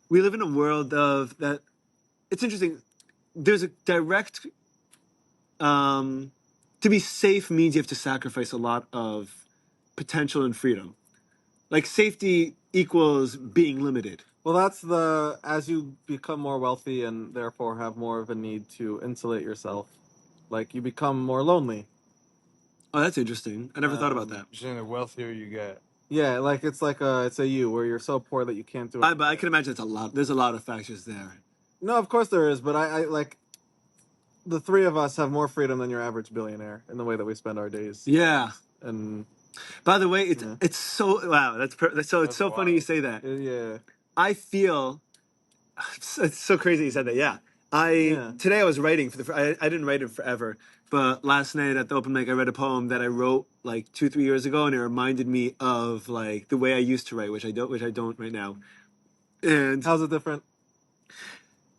We live in a world of that. It's interesting. There's a direct. To be safe means you have to sacrifice a lot of potential and freedom. Like safety equals being limited. Well, that's as you become more wealthy and therefore have more of a need to insulate yourself, like you become more lonely. Oh, that's interesting. I never thought about that. Just the wealthier you get. Yeah, like it's a you where you're so poor that you can't do it. But I can imagine it's a lot. There's a lot of factors there. No, of course there is, but I like the three of us have more freedom than your average billionaire in the way that we spend our days. Yeah. And By the way, it's so wow. It's so funny you say that. yeah. I feel it's so crazy you said that. Yeah. Today I was writing I didn't write it forever, but last night at the open mic I read a poem that I wrote like 2-3 years ago, and it reminded me of like the way I used to write, which I don't right now. And How's it different?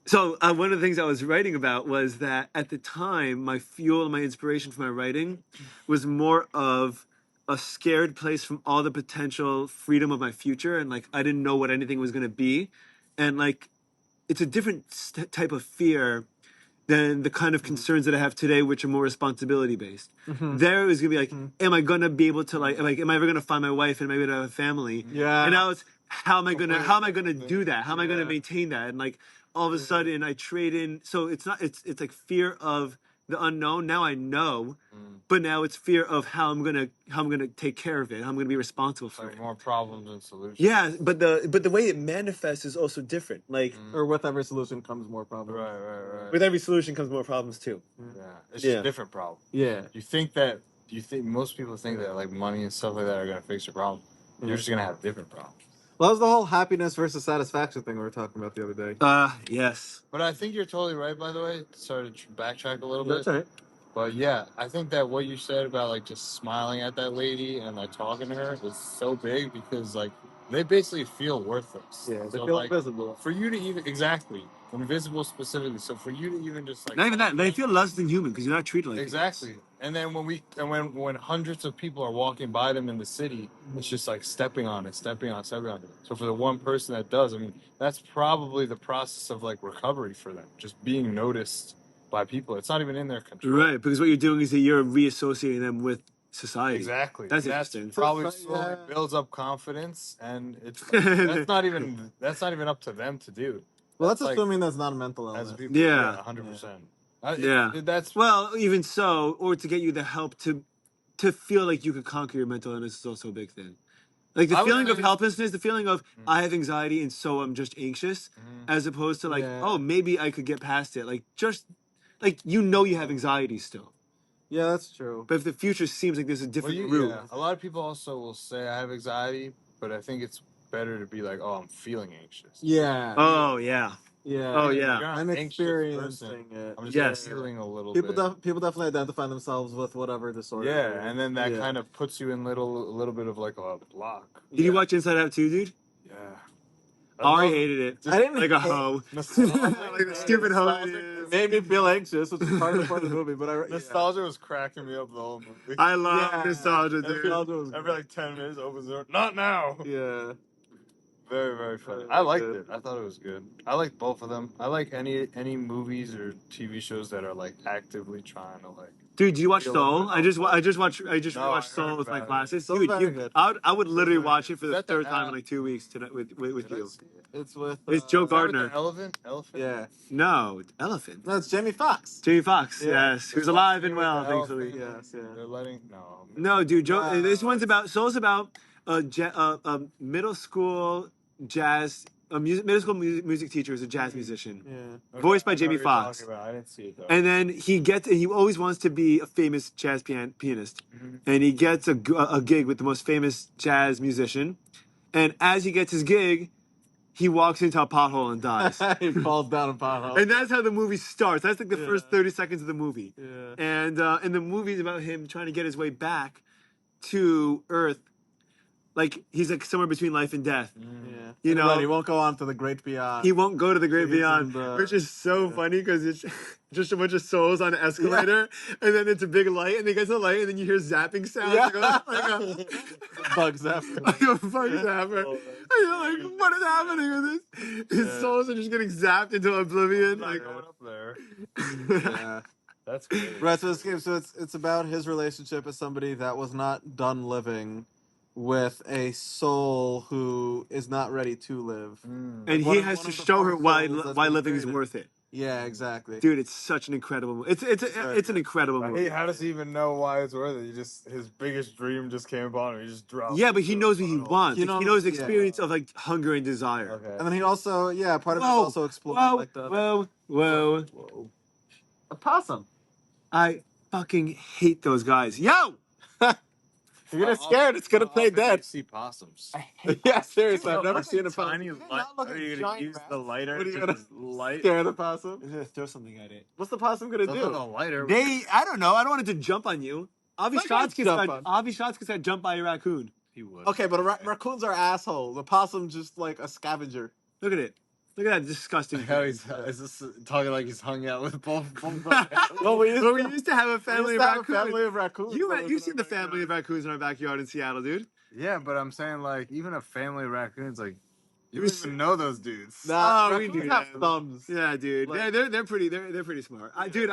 So one of the things I was writing about was that at the time, my fuel and my inspiration for my writing was more of a scared place from all the potential freedom of my future, and like I didn't know what anything was going to be, and like it's a different type of fear than the kind of concerns that I have today, which are more responsibility based. There it was gonna be like, am I gonna be able to am I ever gonna find my wife and am I gonna have a family? Yeah. And now it's how am I gonna do that? How am I gonna maintain that? And like all of a sudden I trade in. So it's not it's like fear of the unknown. Now I know, but now it's fear of how I'm gonna take care of it. How I'm gonna be responsible for Like it. more problems than solutions. Yeah, but the way it manifests is also different. Like Or with every solution comes more problems. Right. with every solution comes more problems too. Yeah, it's Yeah. just a different problem. Yeah. You think most people think that like money and stuff like that are gonna fix your problem. You're just gonna have different problems. Well, that was the whole happiness versus satisfaction thing we were talking about the other day. Yes. But I think you're totally right. By the way, sorry to backtrack a little bit. That's all right. But yeah, I think that what you said about like just smiling at that lady and like talking to her is so big because like they basically feel worthless. Yeah, they So, feel like, invisible. for you to even invisible specifically. So for you to even just like Not even that. They feel less than human because you're not treated like exactly. And then when hundreds of people are walking by them in the city, it's just like stepping on it. So for the one person that does, I mean, that's probably the process of like recovery for them, just being noticed by people. It's not even in their control. Right, because what you're doing is that you're reassociating them with society. Exactly. That's And interesting. probably So, slowly yeah. builds up confidence, and it's that's not even up to them to do. Well, that's like, assuming that's not a mental as illness. people. Yeah. 100%. Yeah. That's Well, even so, or to get you the help to feel like you could conquer your mental illness is also a big thing. Like the I would feeling of say- helplessness, the feeling of I have anxiety and so I'm just anxious, as opposed to like, Yeah. oh, maybe I could get past it. Like just like you have anxiety still. Yeah, that's true. But if the future seems like there's a different route. Yeah. A lot of people also will say I have anxiety, but I think it's better to be like, oh, I'm feeling anxious. Yeah. Oh yeah. Yeah. Oh, yeah. You're not I'm an anxious experiencing person. it. I'm just Yes. feeling a little People bit. people definitely identify themselves with whatever disorder. Yeah, and then that Yeah. kind of puts you in a little bit of like a block. Did you watch Inside Out too, dude? Yeah. Ari hated it. I didn't Like a hate- hoe. Nostalgia. Like the stupid hoe. it It is. made me feel anxious, which is part of the movie. But Nostalgia was cracking me up the whole movie. I love Yeah. nostalgia, dude. Nostalgia was Every like 10 minutes opens the door. Not now. Yeah. Very, very funny. Very I liked good. it. I thought it was good. I like both of them. I like any movies or TV shows that are like actively trying to like. Dude, do you watch Feel Soul? it. I just No, I watched Soul heard with my about it. classes. Soul's Dude, very good. I would literally very watch good. it for Is the that the third time in app? like 2 weeks tonight with Did I you. see it? It's with. It's Joe Is that with Gardner. the elephant? Yeah. No, Elephant. No, it's Jamie Foxx. Jamie Foxx, Yeah. yes, who's alive and well, With the thankfully. elephant. Yes, yeah. They're letting no. No, dude, Joe. Wow. This one's about Soul's about a middle school jazz, middle school music teacher who's a jazz musician. Yeah. Voiced by I know Jamie what you're talking Foxx. about. I didn't see it though. And then he always wants to be a famous jazz pianist. And he gets a gig with the most famous jazz musician. And as he gets his gig, he walks into a pothole and dies. He falls down a pothole. And that's how the movie starts. That's like the first 30 seconds of the movie. Yeah. And the movie's about him trying to get his way back to Earth. Like he's like somewhere between life and death. Yeah. You know, But he won't go on to the great beyond. he won't go to the great He's in beyond, the- which is so funny because it's just a bunch of souls on an escalator, and then it's a big light, and they get to the light, and then you hear zapping sounds Yeah. like Bugs a after. bug zapper. And you're like, what is happening with this? His souls are just getting zapped into oblivion. Not Like, going up there. Yeah. That's great. Right, so it's about his relationship as somebody that was not done living with a soul who is not ready to live. and One he of- has one to of the show her four why souls that's why been living is created. worth it. Yeah, exactly. Dude, it's such an incredible movie. It's an incredible movie. Hey, how does he even know why it's worth it? His biggest dream just came upon him. He just dropped. Yeah, but he knows what he wants. He Like, he knows- knows the yeah. experience of like hunger and desire. Okay. And then he also, part of it is Whoa, also exploring whoa, like the whoa. a possum. I fucking hate those guys. Yo! If you're gonna scared, it's gonna play dead. See possums. Yeah, seriously, I've never seen a Tiny possum. light. look Are at you giant gonna use the rats. lighter What are you to gonna just light? Scare the possum? I'm gonna throw something at it. What's the possum gonna That's do? not a lighter. I don't know. I don't want it to jump on you. Avi Let guys jump Shotskas got jumped by a raccoon. He would. Okay, but raccoons are assholes. The possum just like a scavenger. Look at it. Look at that disgusting. How he's is this talking like he's hung out with both Well, we used to have a family of raccoons. family of raccoons. You've seen the family of raccoons in our backyard in Seattle, dude. Yeah, but I'm saying like even a family of raccoons, like you don't even know those dudes. Nah, we raccoons do have that. thumbs. Yeah, dude. Like- they're pretty smart. Dude,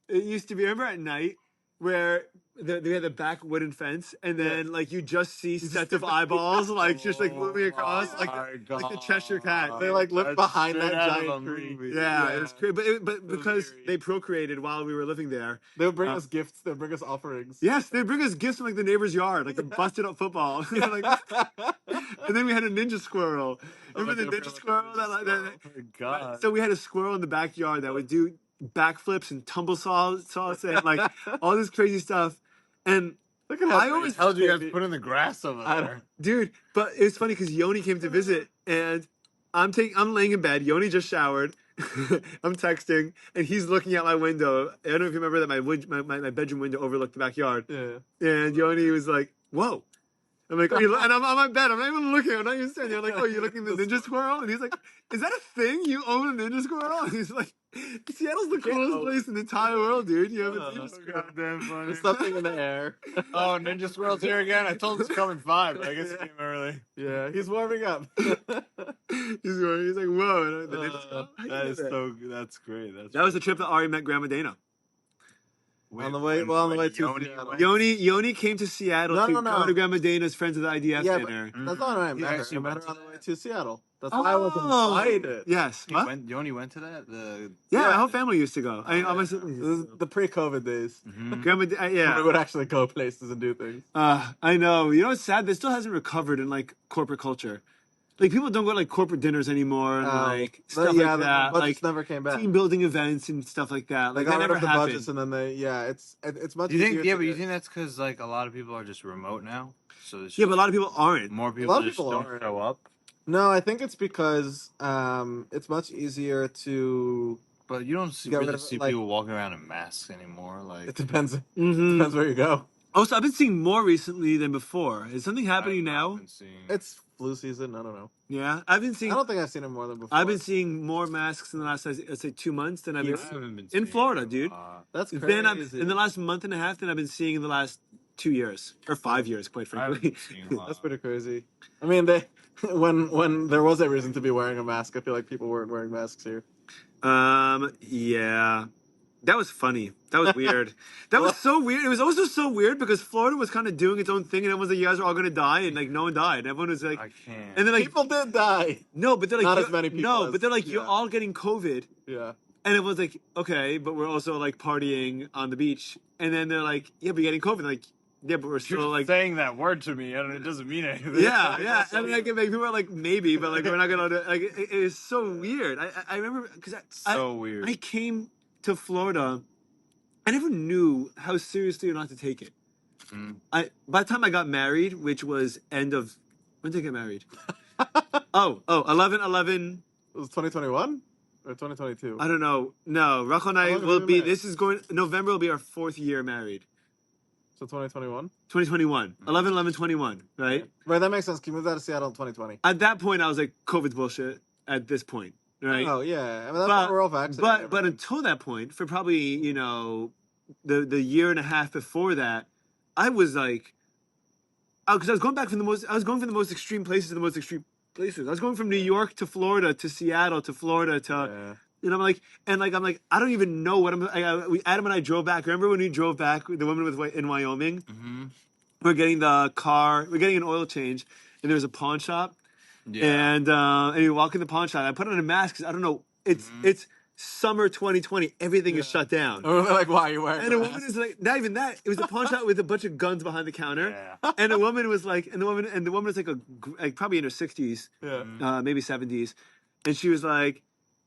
it used to be, remember at night where they had the back wooden fence, and then like you just see sets of eyeballs like just like moving across like the Cheshire Cat. They like live behind that straight out of giant a tree. movie. Yeah, it's crazy. But was because eerie. they procreated while we were living there. They would bring us gifts. They would bring us offerings. Yes, they bring us gifts from like the neighbor's yard, like a busted up football. Like, and then we had a ninja squirrel. Remember the ninja squirrel? Oh my god. So we had a squirrel in the backyard that would do backflips and tumble saws and like all this crazy stuff. And Look at how I always How did you guys put in the grass over I there? dude, but it's funny because Yoni came to visit, and I'm laying in bed. Yoni just showered. I'm texting, and he's looking out my window. I don't know if you remember that my bedroom window overlooked the backyard. Yeah. And Yoni was like, "Whoa." I'm like, and I'm on my bed. I'm not even looking. I'm not even standing. I'm like, "Oh, you're looking at the ninja squirrel?" And he's like, "Is that a thing? You own a ninja squirrel?" And he's like, "Seattle's the coolest place in the entire world, dude. You have a ninja squirrel." Goddamn funny. There's something in the air. Oh, Ninja Squirrel's here again. I told him to come in 5. I guess he came early. Yeah, he's warming up. He's like, "Whoa!" And I'm, the ninja squirrel? How you That know is so. That's great. That was the trip that Ari met Grandma Dana. On the way to Seattle. Yoni came to Seattle No, to no, go no. to Grandma Dana's Friends of the IDF Yeah, dinner. That's not what I met her. actually I met went her on to the way that. to Seattle. That's why I was invited. Yes. He What? Yoni went to that. Yeah, my Yeah. whole family used to go. I mean, all my This siblings. is the pre-COVID days. Grandma, We yeah. would actually go places and do things. I know. You know what's sad? This still hasn't recovered in like corporate culture. Like people don't go to like corporate dinners anymore and like stuff yeah, like that. the budgets Like never came back. team building events and stuff like that. They Like got that rid never of the happened. budgets, and then it's much Do you easier. think? Yeah, to but you get- think that's because like a lot of people are just remote now? So it's Yeah, just but a lot of people aren't. more A people lot of just people don't aren't. show up. No, I think it's because it's much easier to. But you don't see, Get rid really of it, see like- people walking around in masks anymore. Like It depends. Mm-hmm. Depends where you go. Also, I've been seeing more recently than before. Is something happening I've now? been seeing- It's flu season. I don't know. Yeah, I've been I seeing. don't think I've seen it more than before. I've been seeing more masks in the last, let's say, 2 months than I've I been haven't been in seeing Florida, it, dude. That's Then crazy. in the last month and a half than I've been seeing in the last 2 years or 5 years, quite I haven't frankly. been seeing a lot. That's pretty crazy. I mean, they when there was a reason to be wearing a mask, I feel like people weren't wearing masks here. Yeah. That was funny. That was weird. That was so weird. It was also so weird because Florida was kind of doing its own thing, and everyone's like, "You guys are all gonna die," and like no one died. Everyone was like, I can't. and then like, People did die. no, but they're like, Not "You- as many people No, as- but they're like, you're yeah. all getting COVID, Yeah. and it was like, okay, but we're also like partying on the beach, and then they're like, yeah, but you're getting COVID, like, yeah, but we're You're still just like. saying that word to me, and it doesn't mean anything. Yeah. I mean, like, people are like, maybe, but like, we're not gonna. Like, it is so weird. I remember because So weird. I came to Florida. I never knew how seriously or not to take it. Mm. By the time I got married, which was when did I get married? 11/11. It was 2021 or 2022. I don't know. No, Rachel and I How long have will you been be. married? This is going. November will be our 4th year married. So 2021. 2021. 11/11/21. Right. Right, that makes sense. You moved out of Seattle in 2020. At that point, I was like, COVID's bullshit. At this point, right? Oh yeah, I mean that's we're all vaccinated. But until that point, for probably the year and a half before that, I was like, because I was going from the most extreme places to the most extreme places. I was going from New York to Florida to Seattle to Florida to, yeah. and I'm like, I don't even know what Adam and I drove back. Remember when we drove back? The woman in Wyoming. Mm-hmm. We're getting an oil change, and there's a pawn shop. Yeah. And you walk in the pawn shop. I put on a mask because I don't know. It's summer 2020. Everything is shut down. And we're like, why are you wearing? And a a mask? woman is like, not even that. It was a pawn shop with a bunch of guns behind the counter. Yeah. And a woman was like, the woman was like probably in her 60s, Yeah. maybe 70s, and she was like,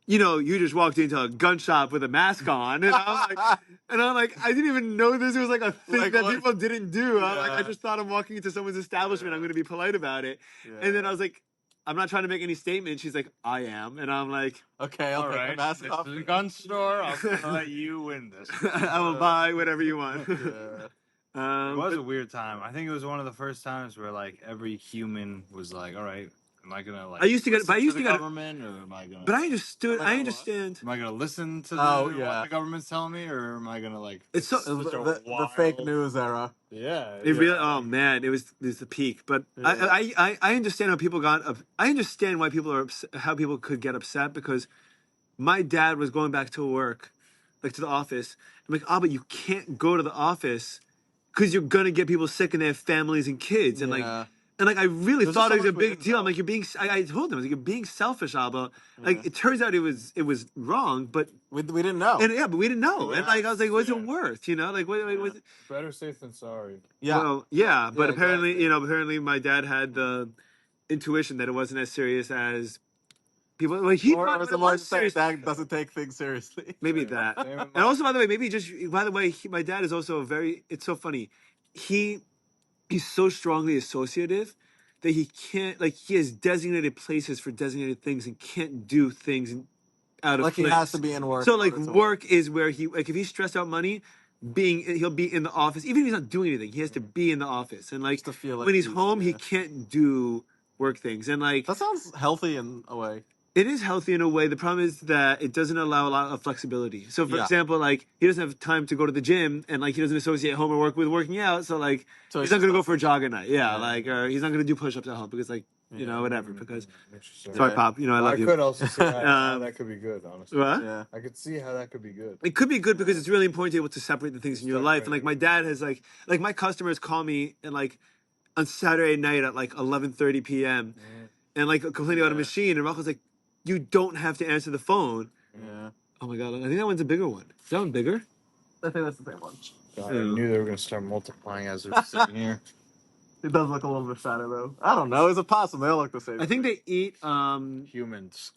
you just walked into a gun shop with a mask on, and I'm like, I didn't even know this was like a thing Like that what? people didn't do. I'm like, Yeah. I just thought I'm walking into someone's establishment. I'm going to be polite about it. Yeah. And then I was like, I'm not trying to make any statement. She's like, I am, and I'm like, Okay, I'll All take right. the mask This off. is a gun store. I'll let you win this. I will buy whatever you want. Yeah. It was But- a weird time. I think it was one of the first times where like every human was like, all right, Am I gonna like? I used to get, but I listen used to to the get, government, or am I gonna? but I understood. Like I what? understand. Am I gonna listen to Oh, what yeah. the government's telling me, or am I gonna like? It's so such a The fake wild- news era. Yeah. it really. yeah. Oh man, it was the peak. But Yeah. I understand how people got. I understand why people are how people could get upset because my dad was going back to work, like to the office. I'm like, but you can't go to the office because you're gonna get people sick and they have families and kids, and Yeah. like I really There's thought just it was so a much we big didn't deal. I'm know. like, you're being. I told him, I was like, you're being selfish, Abba. Like Yeah. it turns out it was wrong, but We didn't know. and yeah, but we didn't know, and like I was like, what's it Yeah. worth? You know, like what was it? Better safe than sorry. Yeah. Well, yeah, but Yeah, apparently, exactly. apparently my dad had the intuition that it wasn't as serious as people. Like he Or thought it someone was saying serious. that doesn't take things seriously. Maybe Same- that. same with And my- also, by the way, maybe just by the way, my dad is also very. It's so funny. He's so strongly associative that he can't like he has designated places for designated things and can't do things out of Like he place. has to be in work. So in like order to work is where he like if he's stressed out money, he'll be in the office even if he's not doing anything. He has to be in the office and like Just to feel like when he's he's- home, he yeah. can't do work things and like That sounds healthy in a way. it is healthy in a way. The problem is that it doesn't allow a lot of flexibility. So, for Yeah. example, like he doesn't have time to go to the gym, and like he doesn't associate home or work with working out. So, like So he's it's not just gonna go not- for a jog at night. Yeah, Yeah. like or he's not gonna do push-ups at home because, like Yeah. whatever. Because Interesting. sorry, Yeah. Pop. I love I you. could also see how Um, that could be good, honestly. What? Yeah. I could see how that could be good. It could be good because it's really important to be able to separate the things in your life. And like my dad has like my customers call me and like on Saturday night at like 11:30 p.m. and like complaining about a Yeah. machine, and Rocco's like, you don't have to answer the phone. Yeah. Oh my god, I think that one's a bigger one. Is that one bigger? I think that's the same one. God, I knew they were gonna start multiplying as they're sitting here. It does look a little bit fatter though. I don't know. It's a possum. They all look the same. I think they eat Humans.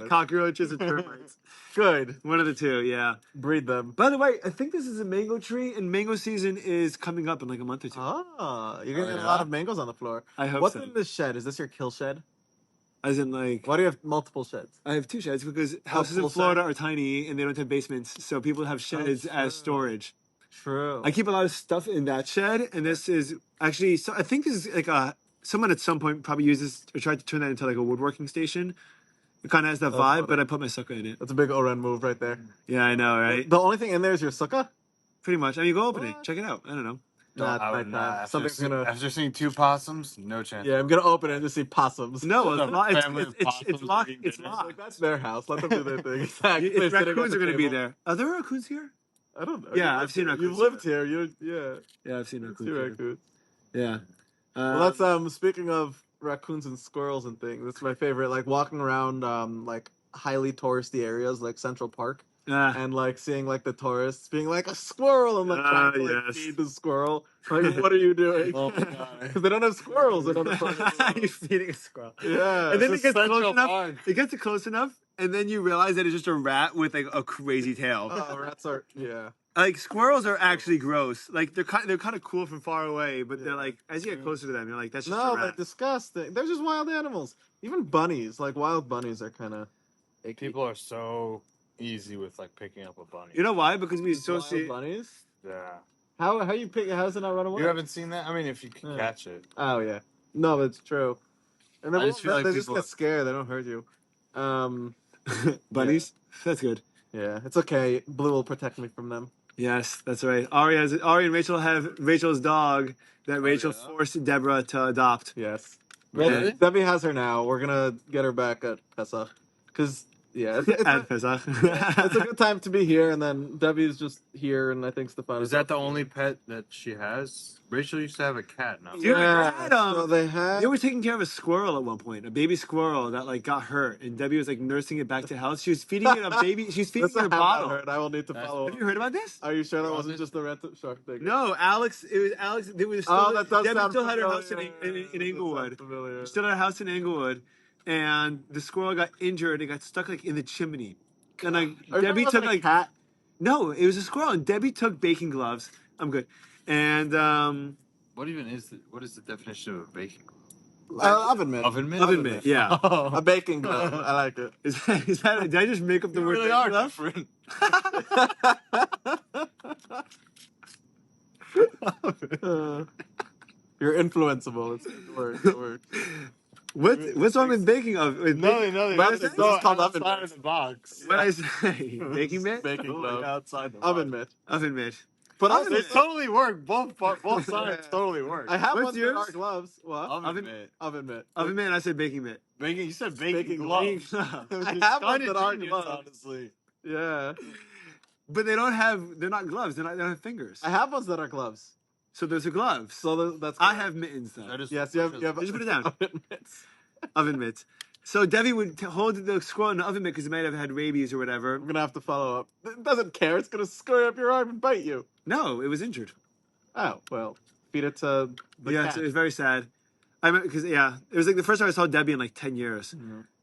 cockroaches or termites. Good. One of the two, yeah. Breed them. By the way, I think this is a mango tree, and mango season is coming up in like a month or two. Oh, you're gonna get yeah? a lot of mangoes on the floor. I hope What's so. in this shed? Is this your kill shed? As in, like, Why do you have multiple sheds? I have two sheds because houses in full Florida shed? are tiny and they don't have basements, so people have sheds true. as storage. True. I keep a lot of stuff in that shed, and this is actually. So I think this is like someone at some point probably uses or tried to turn that into like a woodworking station. It kind of has that vibe, funny. but I put my sucker in it. That's a big Oren move right there. Yeah, I know, right? The only thing in there is your sukkah? Pretty much. I mean, go open it, What? check it out. I don't know. Not I would nighttime. not. Something's gonna. After seeing two possums, no chance. Yeah, I'm gonna open it and just see possums. No, The it's locked. family of It's possums locked. eating It's dinner. locked. Like, that's their house. Let them do their thing. Exactly. It's Sitting at raccoons the are going to be table. there. Are there raccoons here? I don't know. Yeah, You've I've lived seen here. raccoons. You've lived here. Yeah. Yeah, I've seen raccoons. See here. raccoons. Yeah. Well, that's speaking of raccoons and squirrels and things. That's my favorite. Like walking around like highly touristy areas like Central Park and like seeing like the tourists being like a squirrel and like trying to like yes. feed the squirrel. Like, what are you doing? Oh my God. Because they don't have squirrels. They don't have You're feeding a squirrel. Yeah. And then it It's gets close Central enough. Park. It gets close enough, and then you realize that it's just a rat with like a crazy tail. Oh, rats are yeah. Like squirrels are actually gross. Like they're kind of cool from far away, but they're Yeah. like as you get closer to them, you're like that's just No, a they're rat. disgusting. They're just wild animals. Even bunnies, like wild bunnies, are kind of. People are so easy with like picking up a bunny. You know why? Because we Wild associate. bunnies. Yeah. How you pick? How does it not run away? You haven't seen that? I mean, if you can Yeah. catch it. Oh yeah, no, that's true. And I they just feel like just people get are- scared. They don't hurt you. Bunnies. That's good. Yeah, it's okay. Blue will protect me from them. Yes, that's right. Ari and Rachel have Rachel's dog that Rachel yeah? forced Deborah to adopt. Yes. Really? Debbie has her now. We're gonna get her back at Pesach. Cause yeah, it's At Pesach. it's a good time to be here. And then Debbie's just here, and I think Stefan Is that the only pet that she has? Rachel used to have a cat. Now. Yeah. Yeah. had, So they had. They were taking care of a squirrel at one point, a baby squirrel that like got hurt, and Debbie was like nursing it back to health. She was feeding it a baby. She was feeding This it a I have not bottle. heard. I will need to That's- follow. Have Up. you heard about this? Are you sure that wasn't just the rent shark thing? No, Alex. It was Alex. They were still, Oh, that does Debbie sound still had her familiar. house in That sounds Inglewood. familiar. Still had a house in Inglewood, and the squirrel got injured and got stuck like in the chimney. And like Are you Debbie talking took about like a cat. no, it was a squirrel, and Debbie took baking gloves. I'm good, and What even is it? What is the definition of a baking? Oven mitt. Oven mitt? oven mitt. Yeah, A baking glove. I like it. is that did I just make up the They word? really baking are glove? different. You're influenceable. It's a good word. Good word. What's wrong with baking oven? With Nothing. What This I is say? called oven outside mitt. of the box. What I say? Baking mitt? Baking glove. Outside the Oven box. mitt. Oven mitt. But Oven also, They totally work. Both sides totally work. I have What's ones yours? that are gloves. What? Oven mitt. Oven mitt. Oven mitt. I said baking mitt. Baking. You said Baking baking gloves. gloves. I It's have ones kinda that are genius, gloves. honestly. Yeah. But they don't have. They're not gloves. They don't have fingers. I have ones that are gloves. So those are gloves. So that's. I have mittens though. That is Yes, you have. You have Just put it down. oven mitts. Oven mitts. So Debbie would hold the squirrel in the oven mitt because it might have had rabies or whatever. I'm gonna have to follow up. It doesn't care. It's gonna scurry up your arm and bite you. No, it was injured. Oh well. Feed it to the Yeah, cat. so it was very sad. I remember because it was like the first time I saw Debbie in like 10 years.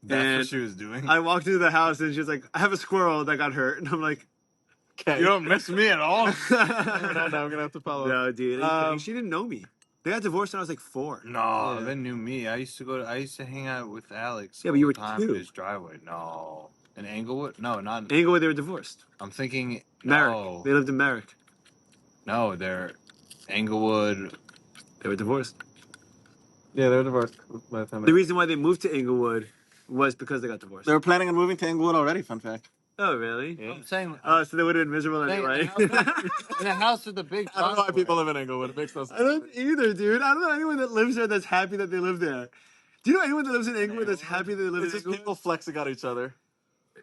That's And what she was doing. I walked into the house and she was like, "I have a squirrel that got hurt," and I'm like, Okay. You don't miss me at all. No, I'm gonna have to follow up. "No, dude." She didn't know me. They got divorced when I was like 4. No, Yeah. they knew me. I used to hang out with Alex. Yeah, but you all were the time 2. in his driveway. No, in Englewood. No, not. In, Englewood, they were divorced. I'm thinking. Merrick. No, They lived in Merrick. no, they're Englewood. They were divorced. Yeah, they were divorced by the time. The reason why they moved to Englewood was because they got divorced. They were planning on moving to Englewood already. Fun fact. Oh, really? Yeah. I'm saying. Oh, so they would have been miserable Saying anyway. in a house with a big. I don't know why driveway. people live in Englewood. It makes no I sense. don't either, dude. I don't know anyone that lives there that's happy that they live there. Do you know anyone that lives in Englewood that's happy that they live It's in just Englewood? people flexing on each other.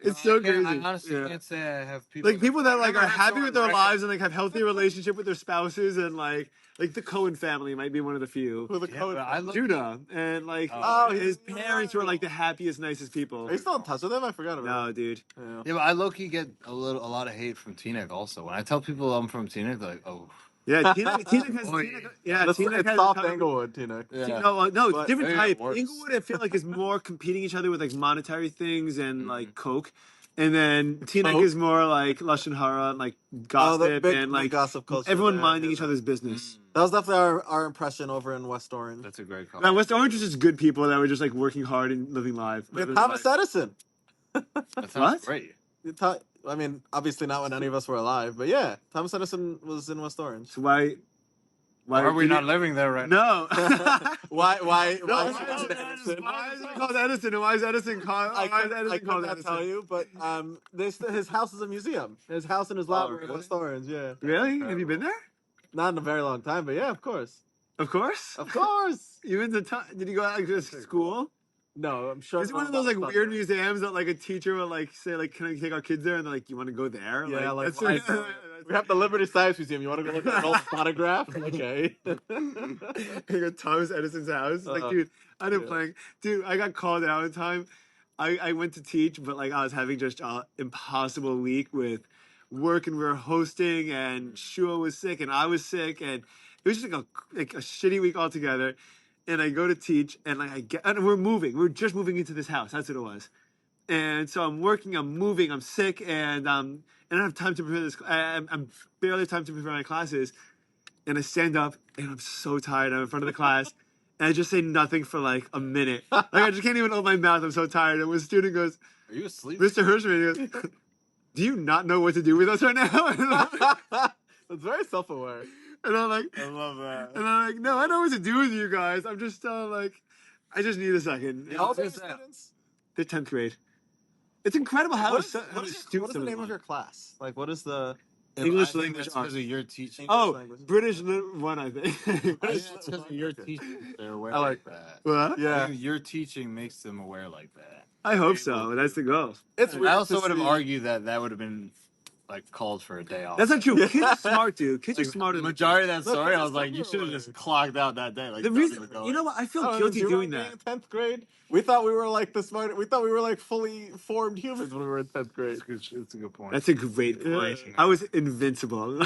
It's so I can't- crazy. I honestly Yeah. can't say I have people. Like people that like Never are had happy someone with their record- lives and like have healthy relationship with their spouses and like the Cohen family might be one of the few. Who the Yeah, code? but I look. Judah and like Oh, his he's parents were like the happiest, nicest people. Are you still in touch with them? I forgot about No, dude. it. Yeah. Yeah, but I low key get a lot of hate from Teaneck also. When I tell people I'm from Teaneck, they're like, oh. Yeah, Tina has. Oh, Yeah, That's, Tina it's has. soft Englewood, Tina. Yeah. No, But different maybe type. it works. Inglewood, I feel like is more competing each other with like monetary things and Mm-hmm. like coke, and then Teaneck Coke? is more like lashon hara and like gossip big and like gossip culture. everyone there, minding yeah. each other's business. That was definitely our impression over in West Orange. That's a great call. Now, West Orange was just good people that were just like working hard and living life. We had living Thomas life. Edison. That sounds What? great. I mean, obviously not when any of us were alive, but yeah, Thomas Edison was in West Orange. So why Why are we did not it- living there right now? No. Why? No, Why why is it Edison? why is it called Edison? And why is Edison called? I Why is could Edison called not Edison? tell you, but his house is a museum. His house and his lot were in really? West Orange. Yeah, Really? Have you been there? not in a very long time, but yeah, of course, Of course. of course. You went to did you go out to school? No, I'm sure. Is it one of those like weird museums that like a teacher will like say like, "Can I take our kids there?" And they're like, "You want to go there?" Yeah, like that's why? that's- We have the Liberty Science Museum. You want to go look at an old photograph? Okay. You go to Thomas Edison's house. Like, Uh-huh. dude, I didn't Yeah. play. Dude, I got called out one time. I went to teach, but like I was having just an impossible week with work, and we were hosting, and Shua was sick, and I was sick, and it was just like a shitty week altogether. And I go to teach, and like and we're moving. We're just moving into this house. That's what it was. And so I'm working, I'm moving, I'm sick, and I don't have time to prepare this. I'm barely have time to prepare my classes. And I stand up, and I'm so tired. I'm in front of the class, and I just say nothing for like a minute. Like I just can't even open my mouth. I'm so tired. And when a student goes, Are you asleep? Mr. Hirschman, he goes, "Do you not know what to do with us right now?" It's very self-aware. And I'm like, I love that. and I'm like, "No, I know what to do with you guys. I'm just like, I just need a second." Yeah. How old are was your that? students? They're 10th grade. It's incredible how What is, so- what how is, astute what is the some name of them your class? Like, what is the English I think language that's arts. because of your teaching. Oh, language? British one, I think. I think British that's because of your teaching. They're aware I like that. What? Yeah, I think your teaching makes them aware like that. I hope so. That's the goal. it's weird. I also to would have see- argued that would have been like called for a day off. That's not true. Yeah. Kids are smart, dude. Kids are Like, smarter. the than majority of that Look, story. I it's was like, you should have everywhere. just clocked out that day. Like, the don't reason, even go you know in. what? I feel Oh, guilty do you doing remember that. being in 10th grade? We thought we were like the smart. We thought we were like fully formed humans when we were in 10th grade. It's a good point. That's a great point. Yeah. I was invincible. I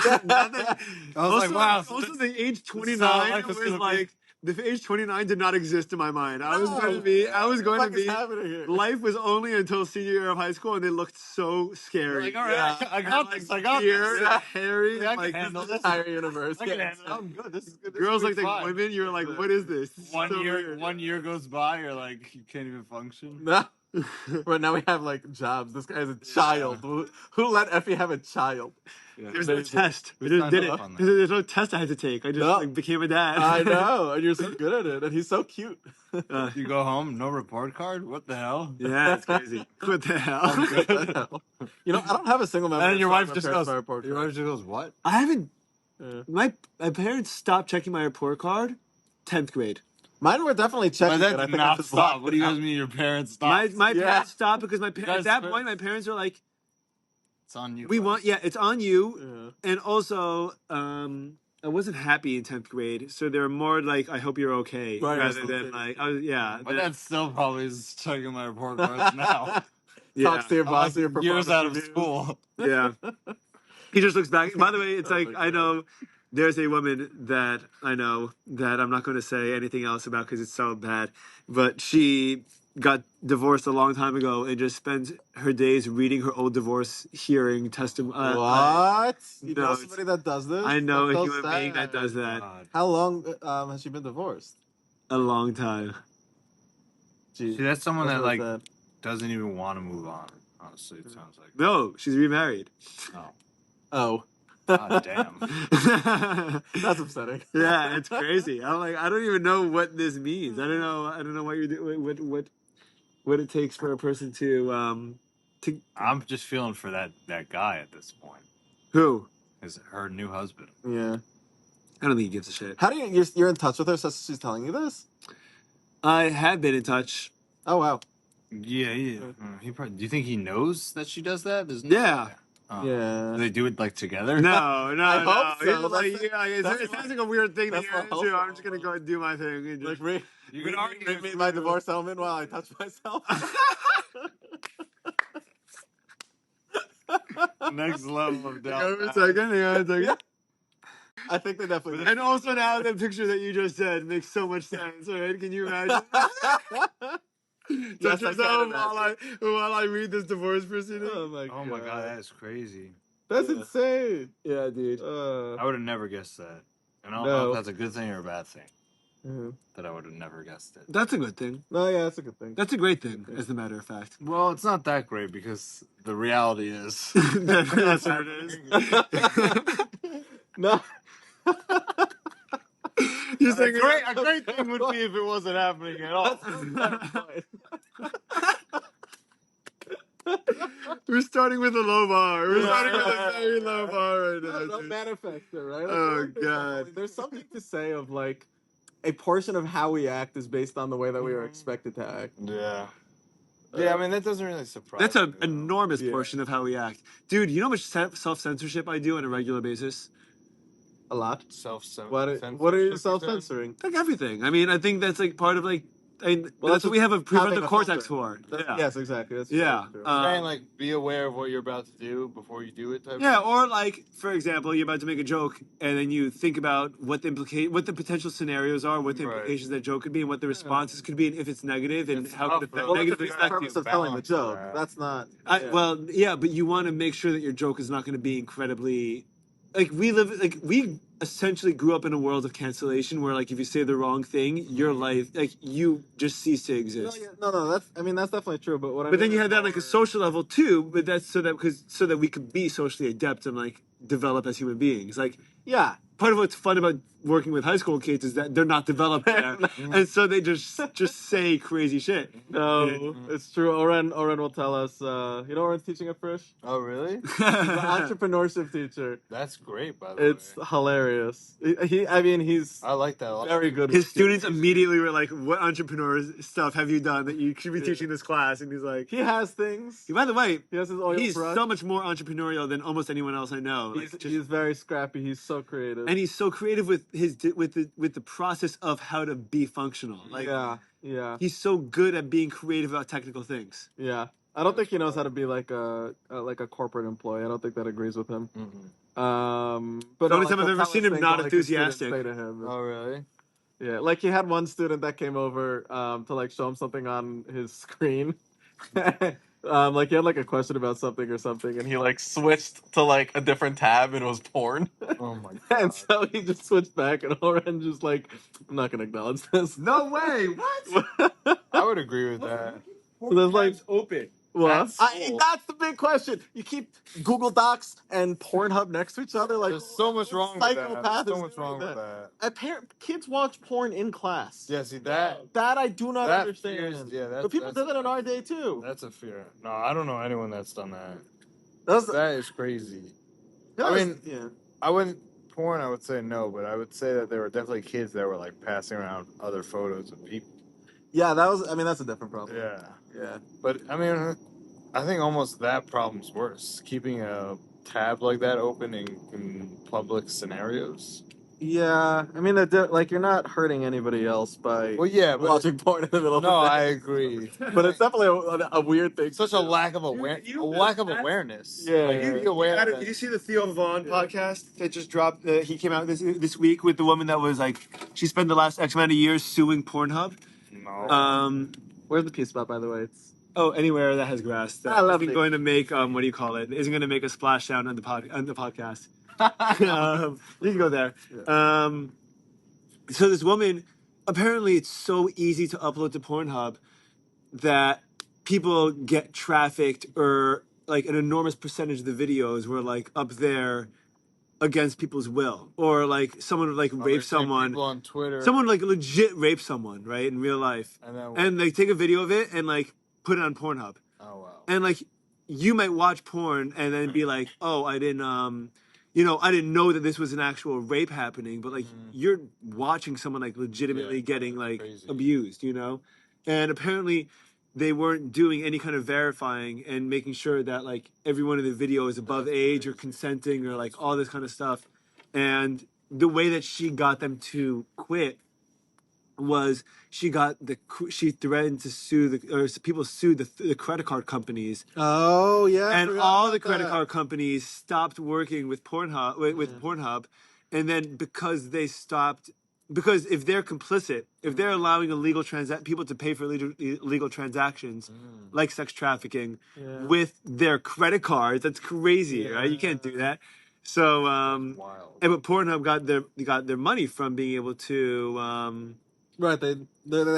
was like, wow. so Also, this- the age how 29 life is was gonna be. like the age 29 did not exist in my mind. I was going to be. I was going What to the fuck is be. happening here? Life was only until senior year of high school, and they looked so scary. Like, all right, Yeah. I got Like, this. I got beard, this. hairy, Yeah, I can like handle This this. entire universe. I can Yeah, handle it. I'm good. This is good. This girls is like the fine. women. You're like, what is this? This is so weird. One year goes by. You're like, you can't even function. Nah. Right now we have like jobs. This guy has a child. Who let Effie have a child? There's no Amazing. test. I We just signed did up it. on that. There's no test I had to take. I just No. like became a dad. I know, and you're so good at it, and he's so cute. You go home, no report card? What the hell? Yeah, it's crazy. What the hell? What the hell? You know, I don't have a single member. And then your wife my just parents goes, my report your card. wife just goes, what? I haven't. Yeah. My parents stopped checking my report card 10th grade. Mine were definitely But checking it. I that's think I not just stop. blocked What do you it guys out. mean your parents stopped? My Yeah. parents stopped because at guys' that parents- point my parents were like, It's on you. we want, it's on you. Yeah. And also, I wasn't happy in 10th grade, so they were more like, I hope you're okay, Right, rather or than something. like, yeah. But that still probably is checking my report cards now. yeah. Talks to your I'm boss. like Your years performance out of reviews. school. Yeah. He just looks back. By the way, it's Oh like, my I know there's a woman that I know that I'm not going to say anything else about because it's so bad, but she got divorced a long time ago and just spends her days reading her old divorce hearing testimony. What? You no, know it's- somebody that does this? I know a That's so human being that sad. does that. God. How long has she been divorced? A long time. Jeez. See, that's someone that really like sad. doesn't even want to move on. Honestly, it sounds like. No, she's remarried. Oh, Oh, god damn. that's upsetting. Yeah, it's crazy. I'm like, I don't even know what this means. I don't know what you're doing. What it takes for a person to I'm just feeling for that guy at this point. who? Is her new husband? Yeah. I don't think he gives a shit. How do you're in touch with her since she's telling you this? I have been in touch. Oh wow. Yeah, yeah. He probably. Do you think he knows that she does that? There's Yeah. Oh. Yeah. Do they do it like together? No, no, I no. hope so. It's like, That's- yeah, it that's sounds like a weird thing to that's hear what into. hope I'm just gonna go and do my thing. And Like just, You read can argue me with my me. divorce settlement while I touch myself. Next level of doubt. hang on a second. Hang on a second. I think they definitely. And also now the picture that you just said makes so much sense. All right, can you imagine? Yes, Touch I yourself can while I read this divorce proceeding. Oh my Oh my god, that is crazy. That's Yeah. insane. Yeah, dude. I would have never guessed that. And I don't know No. if that's a good thing or a bad thing. Mhm. That I would have never guessed it. That's a good thing. No, yeah, that's a good thing. That's a great thing, as a matter of fact. Well, it's not that great because the reality is. That's what it is. No. You're saying A great thing would be if it wasn't happening at all. We're starting with a low bar. We're Yeah. starting with a very low bar right now. Don't dude. manifest it, right? Like, Oh, I think God. there's something to say of like a portion of how we act is based on the way that we are expected to act. Yeah. Yeah, I mean, that doesn't really surprise That's me. an enormous Yeah. portion of how we act. Dude, you know how much self-censorship I do on a regular basis? A lot. Self-censorship. What are you self-censoring? Like everything. I mean, I think that's like part of like, Well, that's what we have a having prefrontal a cortex filter. for. Yeah. Yes, exactly. That's Yeah. true. Saying like, be aware of what you're about to do before you do it. Type Yeah, of or like, for example, you're about to make a joke, and then you think about what the potential scenarios are, what the Right. implications that joke could be, and what the responses could be, and if it's negative, and It's how tough, could it though. well, that's negatively the affect purpose you. of telling the Balance joke. that. That's not. Well, yeah, but you want to make sure that your joke is not going to be incredibly, like we essentially grew up in a world of cancellation where like if you say the wrong thing, your life like you just cease to No, exist. no, that's. I mean, that's definitely true. But what I But then mean you is have that on, like a more- social level too. But that's so that we could be socially adept and like develop as human beings. Like Yeah. part of what's fun about working with high school kids is that they're not developed there, and so they just say crazy shit. No, it's true. Oren will tell us. You know, Oren's teaching at Frisch. Oh, really? He's an entrepreneurship teacher. That's great, by the It's way. hilarious. I mean, he's I like that a lot. very good. His with students kids. immediately were like, "What entrepreneur stuff have you done that you should be Yeah. teaching this class?" And he's like, He has things. "By the way, He has his oil he's brush. so much more entrepreneurial than almost anyone else I know. Like, He's very scrappy. He's so creative. and he's so creative with the process of how to be functional. Like, yeah. he's so good at being creative about technical things. Yeah. I don't think he knows how to be like a corporate employee. I don't think that agrees with him. But The only no, time I've he'll ever tell seen us him things not that, like, his students enthusiastic. say to him. Oh, really? Yeah, like he had one student that came over to like show him something on his screen. Like he had like a question about something or something, and he like switched to like a different tab, and it was porn. Oh, my God. And so he just switched back, and Oren just like, I'm not gonna acknowledge this. No way! What? I would agree with that. So there's like open. what? That's That's the big question. You keep Google Docs and Pornhub next to each other. Like There's so much what wrong with that. psychopath There's is so much doing wrong with that. Kids watch porn in class. Yeah, see that That I do not that understand. fears, yeah, But people did that in our day too. that's a fear. No, I don't know anyone that's done that. That's That is crazy. that's- I mean, yeah. I wouldn't porn. I would say no, but I would say that there were definitely kids that were like passing around other photos of people. Yeah, that was. I mean, that's a different problem. Yeah, Yeah. but I mean, I think almost that problem's worse. Keeping a tab like that open in public scenarios. Yeah, I mean, like you're not hurting anybody else by Well, yeah, but watching porn in the middle of no, the I day. agree. But it's definitely a weird thing. Such to a do. lack of awareness. Yeah, like, yeah. be aware. Did you see the Theo Vaughn podcast that just dropped? He came out this week with the woman that was like, she spent the last X amount of years suing Pornhub. No. Where's the peace spot, by the way? It's Anywhere that has grass that lovely. isn't going to make what do you call it? Isn't going to make a splashdown on the podcast. You can go there. So this woman, apparently, it's so easy to upload to Pornhub that people get trafficked, or like an enormous percentage of the videos were like up there against people's will, or like someone would like rape someone. People on Twitter. Someone like legit rape someone, right, in real life, and they take a video of it and like put it on Pornhub. Oh wow. And like you might watch porn and then be like, oh, I didn't I didn't know that this was an actual rape happening, but like you're watching someone like legitimately getting like crazy. abused, and apparently they weren't doing any kind of verifying and making sure that like everyone in the video is above age or consenting or like all this kind of stuff. And the way that she got them to quit was she threatened to people sued the credit card companies. Oh yeah, And all the credit card companies stopped working with Pornhub Pornhub, and then because if they're complicit, if they're allowing people to pay for illegal transactions like sex trafficking with their credit cards, that's crazy, right? You can't do that. So but Pornhub got their money from being able to right. They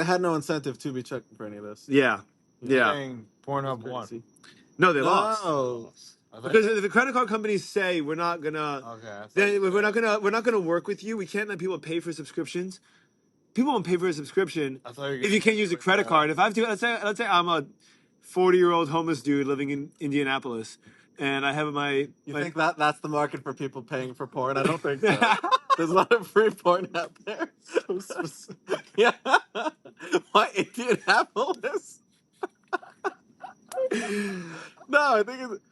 had no incentive to be checking for any of this. yeah. Saying Pornhub won. No, they lost. No. Because if the credit card companies say we're not gonna, we're not gonna work with you. We can't let people pay for subscriptions. People won't pay for a subscription if you can't use a credit card. If I have to, let's say I'm a 40-year-old homeless dude living in Indianapolis, and I have my. You think that's the market for people paying for porn? I don't think so. There's a lot of free porn out there. Yeah. Why Indianapolis? No, I think it's.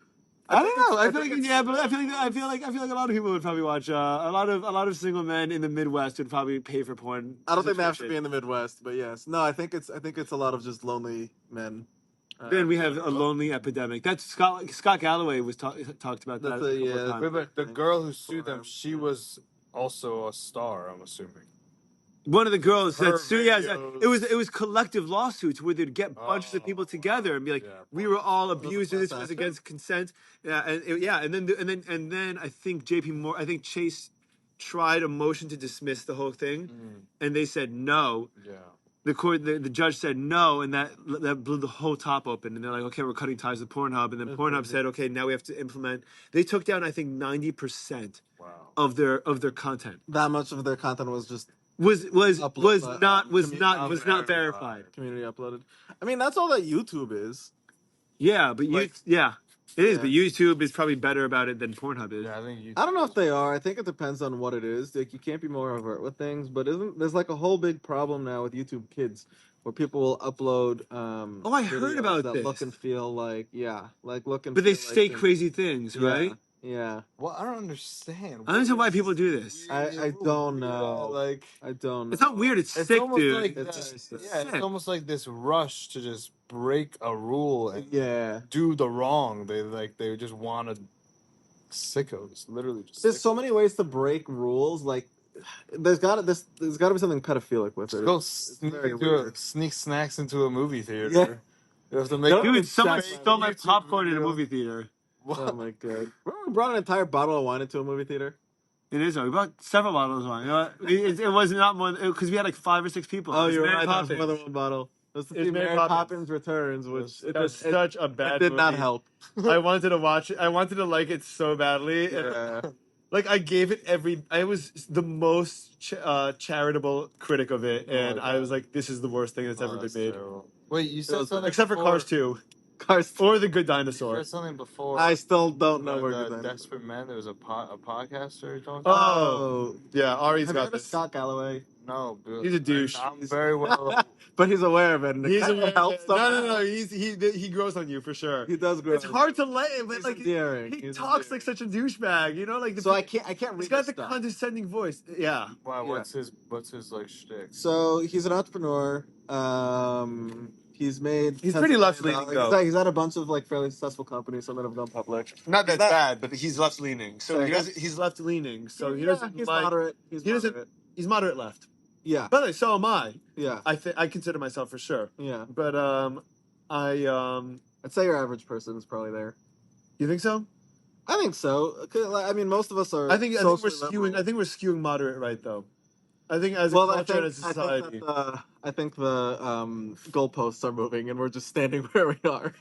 I don't know. I feel like a lot of people would probably watch. A lot of single men in the Midwest would probably pay for porn. I don't think they have to be in the Midwest, but yes. No, I think it's a lot of just lonely men. Then we have a lonely epidemic. That's Scott Galloway was talked about that. But the girl who sued them, she was also a star, I'm assuming. One of the girls said, it was collective lawsuits where they'd get bunches of people together and be like, we were all abused, and this was against consent. Yeah, and then I think I think Chase tried a motion to dismiss the whole thing, and they said no. Yeah. The judge said no, and that blew the whole top open. And they're like, okay, we're cutting ties with Pornhub. And then Pornhub said, okay, now we have to implement. They took down, I think, 90% of their content. That much of their content was just was not verified. Community uploaded. I mean, that's all that YouTube is. Yeah, but it is. But YouTube is probably better about it than Pornhub is. Yeah, I think I don't know if they are. I think it depends on what it is. Like, you can't be more overt with things. But there's like a whole big problem now with YouTube Kids, where people will upload. I heard about that this. look and feel like look and. But they feel say like crazy things, right? Yeah. Well, I don't understand. I don't understand why people do this. I don't know. Like, I don't know. It's not weird. It's sick, dude. Like it's it's almost like this rush to just break a rule and do the wrong. They just want to sickos, literally. There's so many ways to break rules. Like, there's got to be something pedophilic with it. Go sneak snacks into a movie theater. Yeah. You have to make. Dude, someone stole my popcorn in a movie theater. Oh my god! Remember we brought an entire bottle of wine into a movie theater? It is. We brought several bottles of wine. It was not more because we had like 5 or 6 people. Oh, you're right. That was more than one bottle. was to It was see Mary Mary Poppins. Poppins Returns, which It was such a bad did not movie. help. I wanted to watch it. I wanted to like it so badly. Yeah. Like I gave it I was the most charitable critic of it, Oh my and I was God. like, "This is the worst thing that's ever been made." Terrible. Wait, you said was- something Except for before, Cars 2 Cars. or The Good You Dinosaur. said something before. I still don't know on where the good that is. Desperate Men. There was a podcaster you're talking about. Oh, yeah, Ari's Have you got heard of this. Scott Galloway? No, dude. He's a douche. I'm very well. But he's aware of it, and it He's kind of helps. no. He grows on you for sure. He does grow. It's hard to let him, but He's like endearing. he He's talks like such a douchebag, you know, like So I can't read. He's got his the stuff. condescending voice. Yeah. Wow, Yeah. what's his like shtick? So he's an entrepreneur. He's made. He's tens pretty of left millions leaning of dollars. though. He's had a bunch of like fairly successful companies. Some that have gone public. Not that He's not- bad, but he's left leaning. So So he I doesn't. He's left leaning. So he Yeah, doesn't he's like. moderate. He's he doesn't. moderate. He's moderate left. Yeah, By the way, so am I. yeah, I consider myself for sure. yeah. But I'd say your average person is probably there. you think so? I think so. 'Cause, like, I mean, most of us are. I think we're socially skewing. liberal. I think we're skewing moderate right though. I think as a Well, culture and a society. I think the goalposts are moving, and we're just standing where we are.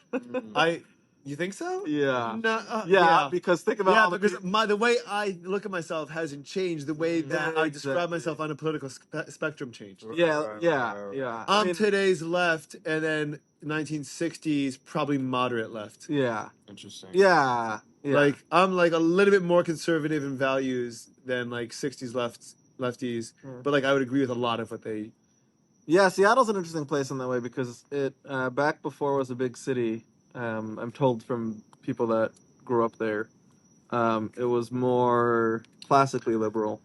You think so? Yeah. No. Yeah, because think about all the because people- the way I look at myself hasn't changed. The way that I describe Exactly. myself on a political spectrum changed. Yeah. I'm today's left, and then 1960s probably moderate left. Yeah. Interesting. Yeah. Like I'm like a little bit more conservative in values than like 60s lefties, but like I would agree with a lot of what they. Yeah, Seattle's an interesting place in that way because it back before it was a big city. I'm told from people that grew up there, it was more classically liberal,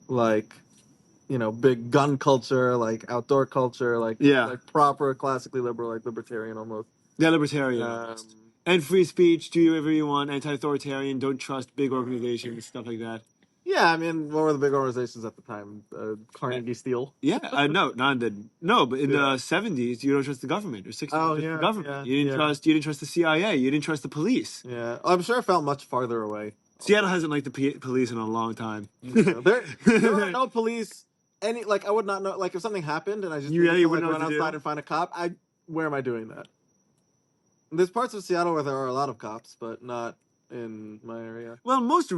like big gun culture, like outdoor culture, like proper classically liberal, like libertarian almost. Yeah, libertarian. And free speech, do whatever you want, anti-authoritarian, don't trust big organizations, stuff like that. Yeah, I mean, what were the big organizations at the time? Carnegie Steel. Yeah, but in the 70s, you don't trust the government, or 60s, you don't trust the government. You didn't trust the CIA. You didn't trust the police. Yeah, I'm sure it felt much farther away. Seattle hasn't liked the police in a long time. There are no police. I would not know. Like, if something happened and I just wouldn't know run what to outside do? and find a cop, where am I doing that? There's parts of Seattle where there are a lot of cops, but not in my area. Well, most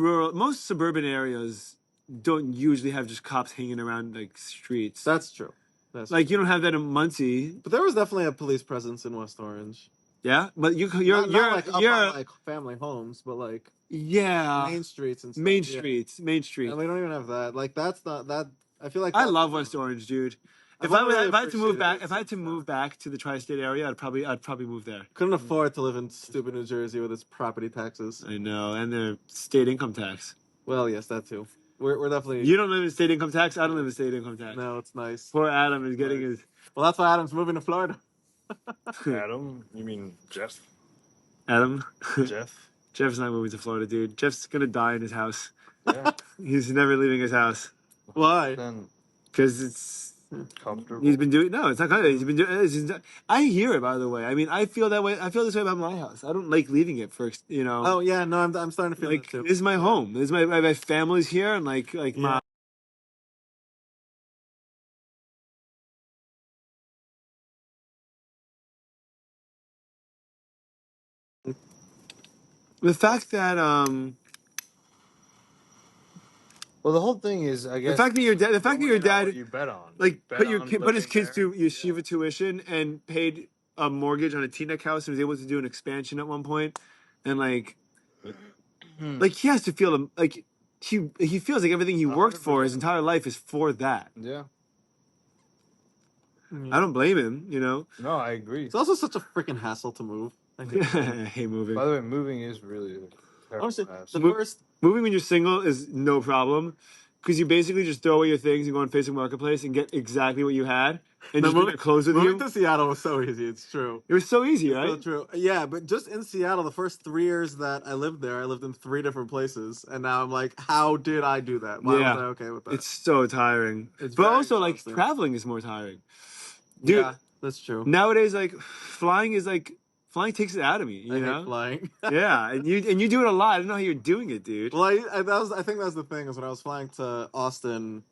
suburban areas don't usually have just cops hanging around like streets. That's true. You don't have that in Muncie. But there was definitely a police presence in West Orange. Yeah, but you're not on, like family homes, but like main streets and stuff. Main streets. And we don't even have that. Like that's not that. I feel like I love West Orange, dude. If I had to move back, move back to the tri-state area, I'd probably move there. Couldn't afford to live in stupid New Jersey with its property taxes. I know, and the state income tax. Well, yes, that too. We're definitely. You don't live in state income tax. I don't live in state income tax. No, it's nice. Poor Adam is getting his. Well, that's why Adam's moving to Florida. Adam? You mean Jeff? Adam. Jeff? Jeff's not moving to Florida, dude. Jeff's gonna die in his house. Yeah. He's never leaving his house. Why? Then Because it's. comfortable. He's been doing it's not kind of. He's been doing. I hear it, by the way. I mean, I feel that way. I feel this way about my house. I don't like leaving it for. Oh yeah, no, I'm starting to feel like that too. this is my home. This is my family's here, and like my. The fact that Well, the whole thing is, I guess, the fact that your dad you bet on, like bet put on his living kids there. through yeshiva tuition and paid a mortgage on a Teaneck house and was able to do an expansion at one point, and like he has to feel like he feels like everything he worked for his entire life is for that. Yeah. I don't blame him, No, I agree. It's also such a freaking hassle to move. I hate I hate moving. By the way, moving is really terrible. Honestly, hassle. the first. Moving when you're single is no problem, because you basically just throw away your things and go on Facebook Marketplace and get exactly what you had, and just bring your clothes with you. Moving to Seattle was so easy. It's true. It was so easy, right? So true. Yeah, but just in Seattle, the first 3 years that I lived there, I lived in 3 different places, and now I'm like, how did I do that? Why was I okay with that? It's so tiring. It's but very also, like, exhausting. traveling is more tiring. Dude, Yeah, that's true. nowadays, flying takes it out of me, you I know? hate flying. Yeah, and you do it a lot. I don't know how you're doing it, dude. Well, I think that's the thing is when I was flying to Austin.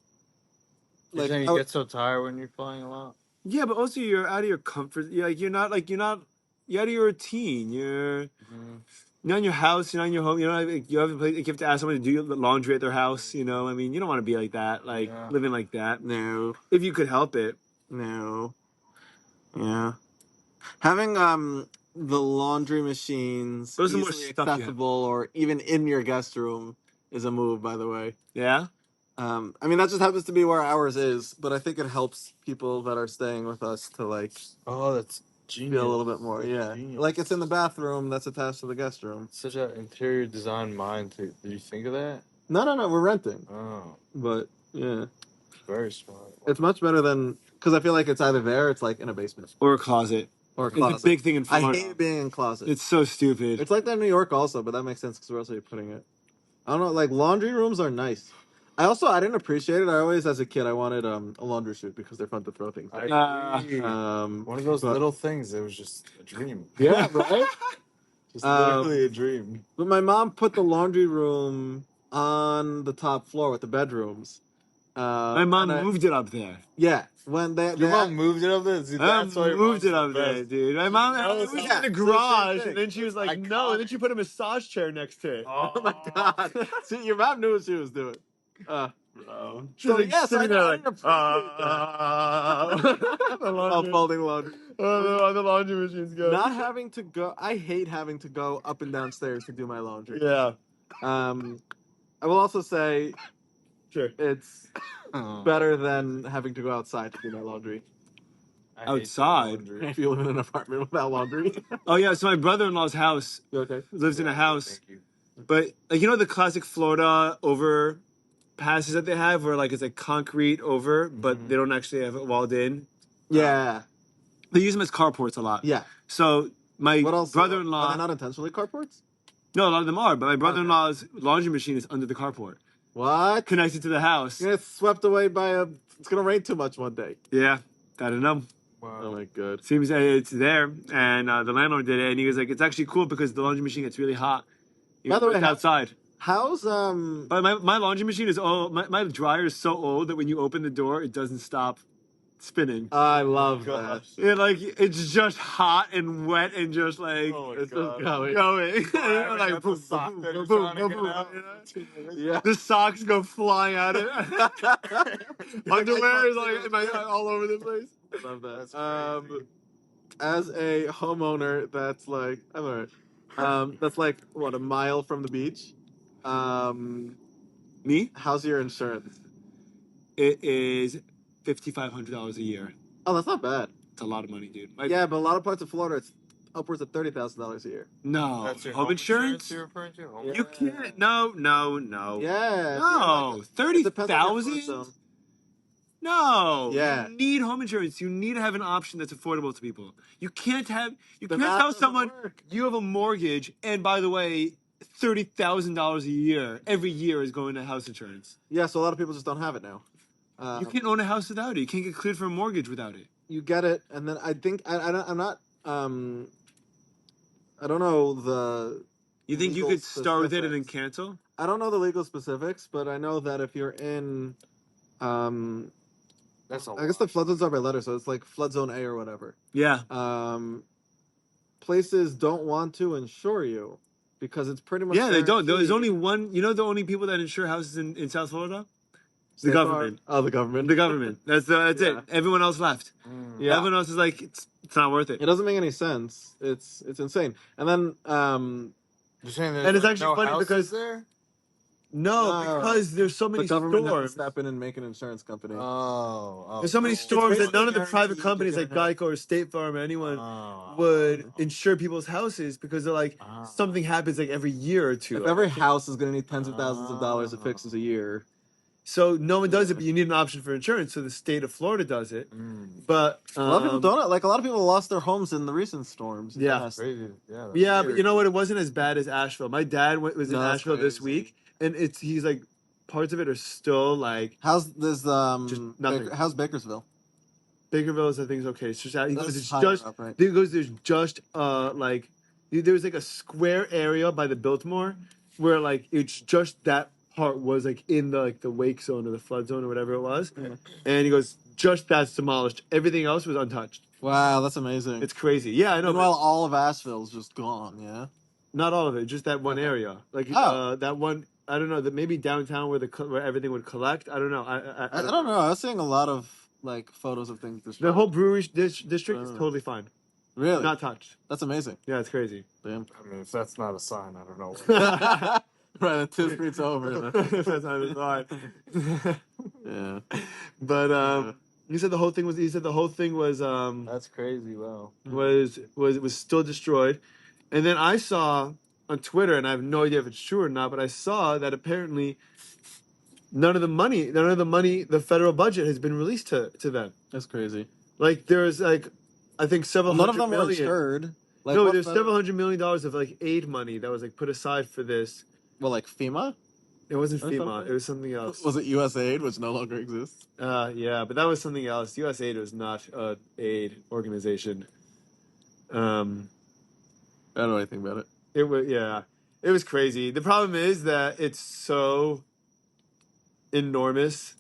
You're saying you get so tired when you're flying a lot? Yeah, but also you're out of your comfort. You're out of your routine. You're not in your house. You're not in your home. You know, like, you have to ask someone to do your laundry at their house. You know, I mean, you don't want to be like that, living like that. No, If you could help it. no, yeah. Having the laundry machines Those are more easily stuff you have. accessible or even in your guest room is a move, by the way. Yeah. I mean, that just happens to be where ours is, but I think it helps people that are staying with us to like Oh, that's genius. feel a little bit more. That's Yeah, genius. like it's in the bathroom that's attached to the guest room. Such an interior design mind. Did you think of that? No, we're renting, Oh, but yeah, very smart. it's much better than because I feel like it's either there, or it's like in a basement Or a closet. or a It's closet. a big thing in I Florida. hate being in closets. It's so stupid. It's like that in New York also, but that makes sense because where else are you putting it? I don't know. Like laundry rooms are nice. I didn't appreciate it. I always, as a kid, I wanted a laundry chute because they're fun to throw things. I in. agree. One of those but- little things. It was just a dream. Yeah, right. Just literally a dream. But my mom put the laundry room on the top floor with the bedrooms. My mom and moved it up there. Yeah, when they Your mom moved it up there. See, that's why your moved mom's it up the there, best. dude. My mom knows it was how- in the Yeah, garage, same and then she was like, thing. "No," and then she put a massage chair next to it. Oh my god! See, your mom knew what she was doing. Bro. She So was like yes, sitting I there didn't like, appreciate the Oh, laundry, folding laundry. the laundry machines go. Not having to go. I hate having to go up and downstairs to do my laundry. Yeah, I will also say sure. it's Oh. better than having to go outside to do my laundry. I hate Outside? laundry. If you live in an apartment without laundry. Oh yeah, so my brother-in-law's house You okay? lives in a house, Thank you. but like you know the classic Florida overpasses that they have, where like it's like concrete over, but they don't actually have it walled in. Yeah. They use them as carports a lot. Yeah. So my What else? brother-in-law. Are they not intentionally carports? No, a lot of them are, but my brother-in-law's laundry machine is under the carport, What? connected to the house. You're gonna get swept away by a. It's gonna rain too much one day. Yeah, I don't know. Wow. Oh my god. Seems that it's there, and the landlord did it, and he was like, "It's actually cool because the laundry machine gets really hot. By the way, It's outside." How's But my laundry machine is my dryer is so old that when you open the door, it doesn't stop spinning. I love that. Gosh. It's just hot and wet and just like Oh my It's God. just going. going. Haven't Like, got the boom, sock boom, that boom, you're boom, trying to boom, get boom, out. you know? Yeah. The socks go flying out of it. Underwear is like all over the place. Love that. That's crazy. As a homeowner, that's like I'm alright. That's like what, a mile from the beach. Me? How's your insurance? It is $5,500 a year. Oh, that's not bad. It's a lot of money, dude. Yeah, but a lot of parts of Florida, it's upwards of $30,000 a year. No. That's your home insurance? you're referring to? Home You can't. No. Yeah. No. It depends on your 30,000? zone. No. Yeah. You need home insurance. You need to have an option that's affordable to people. You can't The tell math doesn't someone work. you have a mortgage and by the way, $30,000 a year every year is going to house insurance. Yeah, so a lot of people just don't have it now. You can't own a house without it. You can't get cleared for a mortgage without it. You get it, and then I think I'm not. I don't know the. You think you legal could start with it and then specifics. cancel? I don't know the legal specifics, but I know that if you're in, That's a I guess the flood zones are by letter, so it's like flood zone A or whatever. Yeah. Places don't want to insure you because it's pretty much. Yeah, they don't. There's guaranteed. only one. You know the only people that insure houses in South Florida? The State Farm. government. Oh, the government. The government. That's Yeah. it. Everyone else left. Yeah. Everyone else is like, it's not worth it. It doesn't make any sense. It's insane. And then You're saying there's And it's like actually no funny houses because- there? No, No. because there's so the many government has to storms. step in and make an insurance company. Oh. There's so many It's storms that basically none of the private guaranteed companies you're like gonna Geico or State Farm or anyone Oh. would insure people's houses because they're like, something happens like every year or two. If every house is going to need tens of thousands of dollars to fix a year. So no one does it, but you need an option for insurance. So the state of Florida does it. But A lot of people don't. Like a lot of people lost their homes in the recent storms. Yeah. Yes. Crazy. Yeah. that's Yeah, but weird. you know what? It wasn't as bad as Asheville. My dad was in No, that's Asheville this crazy. week, and he's like, parts of it are still like How's this? Just nothing. How's Bakersville? Bakerville. I think is okay. It's just he That's goes, it's higher just up, right? he goes. There's just like there was like a square area by the Biltmore where like it's just that part was like in the wake zone or the flood zone or whatever it was. Yeah. And he goes, just that's demolished. Everything else was untouched. Wow, that's amazing. It's crazy. Yeah, I know. Meanwhile, But all of Asheville's just gone. Yeah. not all of it, just that one Okay. area. Like Oh. that one. I don't know. That maybe downtown where everything would collect. I don't know. I don't know. I was seeing a lot of like photos of things destroyed. The whole brewery district is Oh. totally fine. Really? Not touched. That's amazing. Yeah, it's crazy. Damn. I mean, if that's not a sign, I don't know. Right, until street's over. That's not a sign. Yeah. But he said the whole thing was. He said the whole thing was That's crazy. Wow. was still destroyed, and then I saw on Twitter, and I have no idea if it's true or not, but I saw that apparently none of the money, the federal budget has been released to them. That's crazy. Like there's like, I think several None of hundred them were million. insured. Like, No, what there's federal- several $100 million of like aid money that was like put aside for this. Well, like FEMA? It wasn't Or FEMA. something? It was something else. Was it USAID, which no longer exists? Yeah, but that was something else. USAID was not an aid organization. I don't know anything about it. It was it was crazy. The problem is that it's so enormous.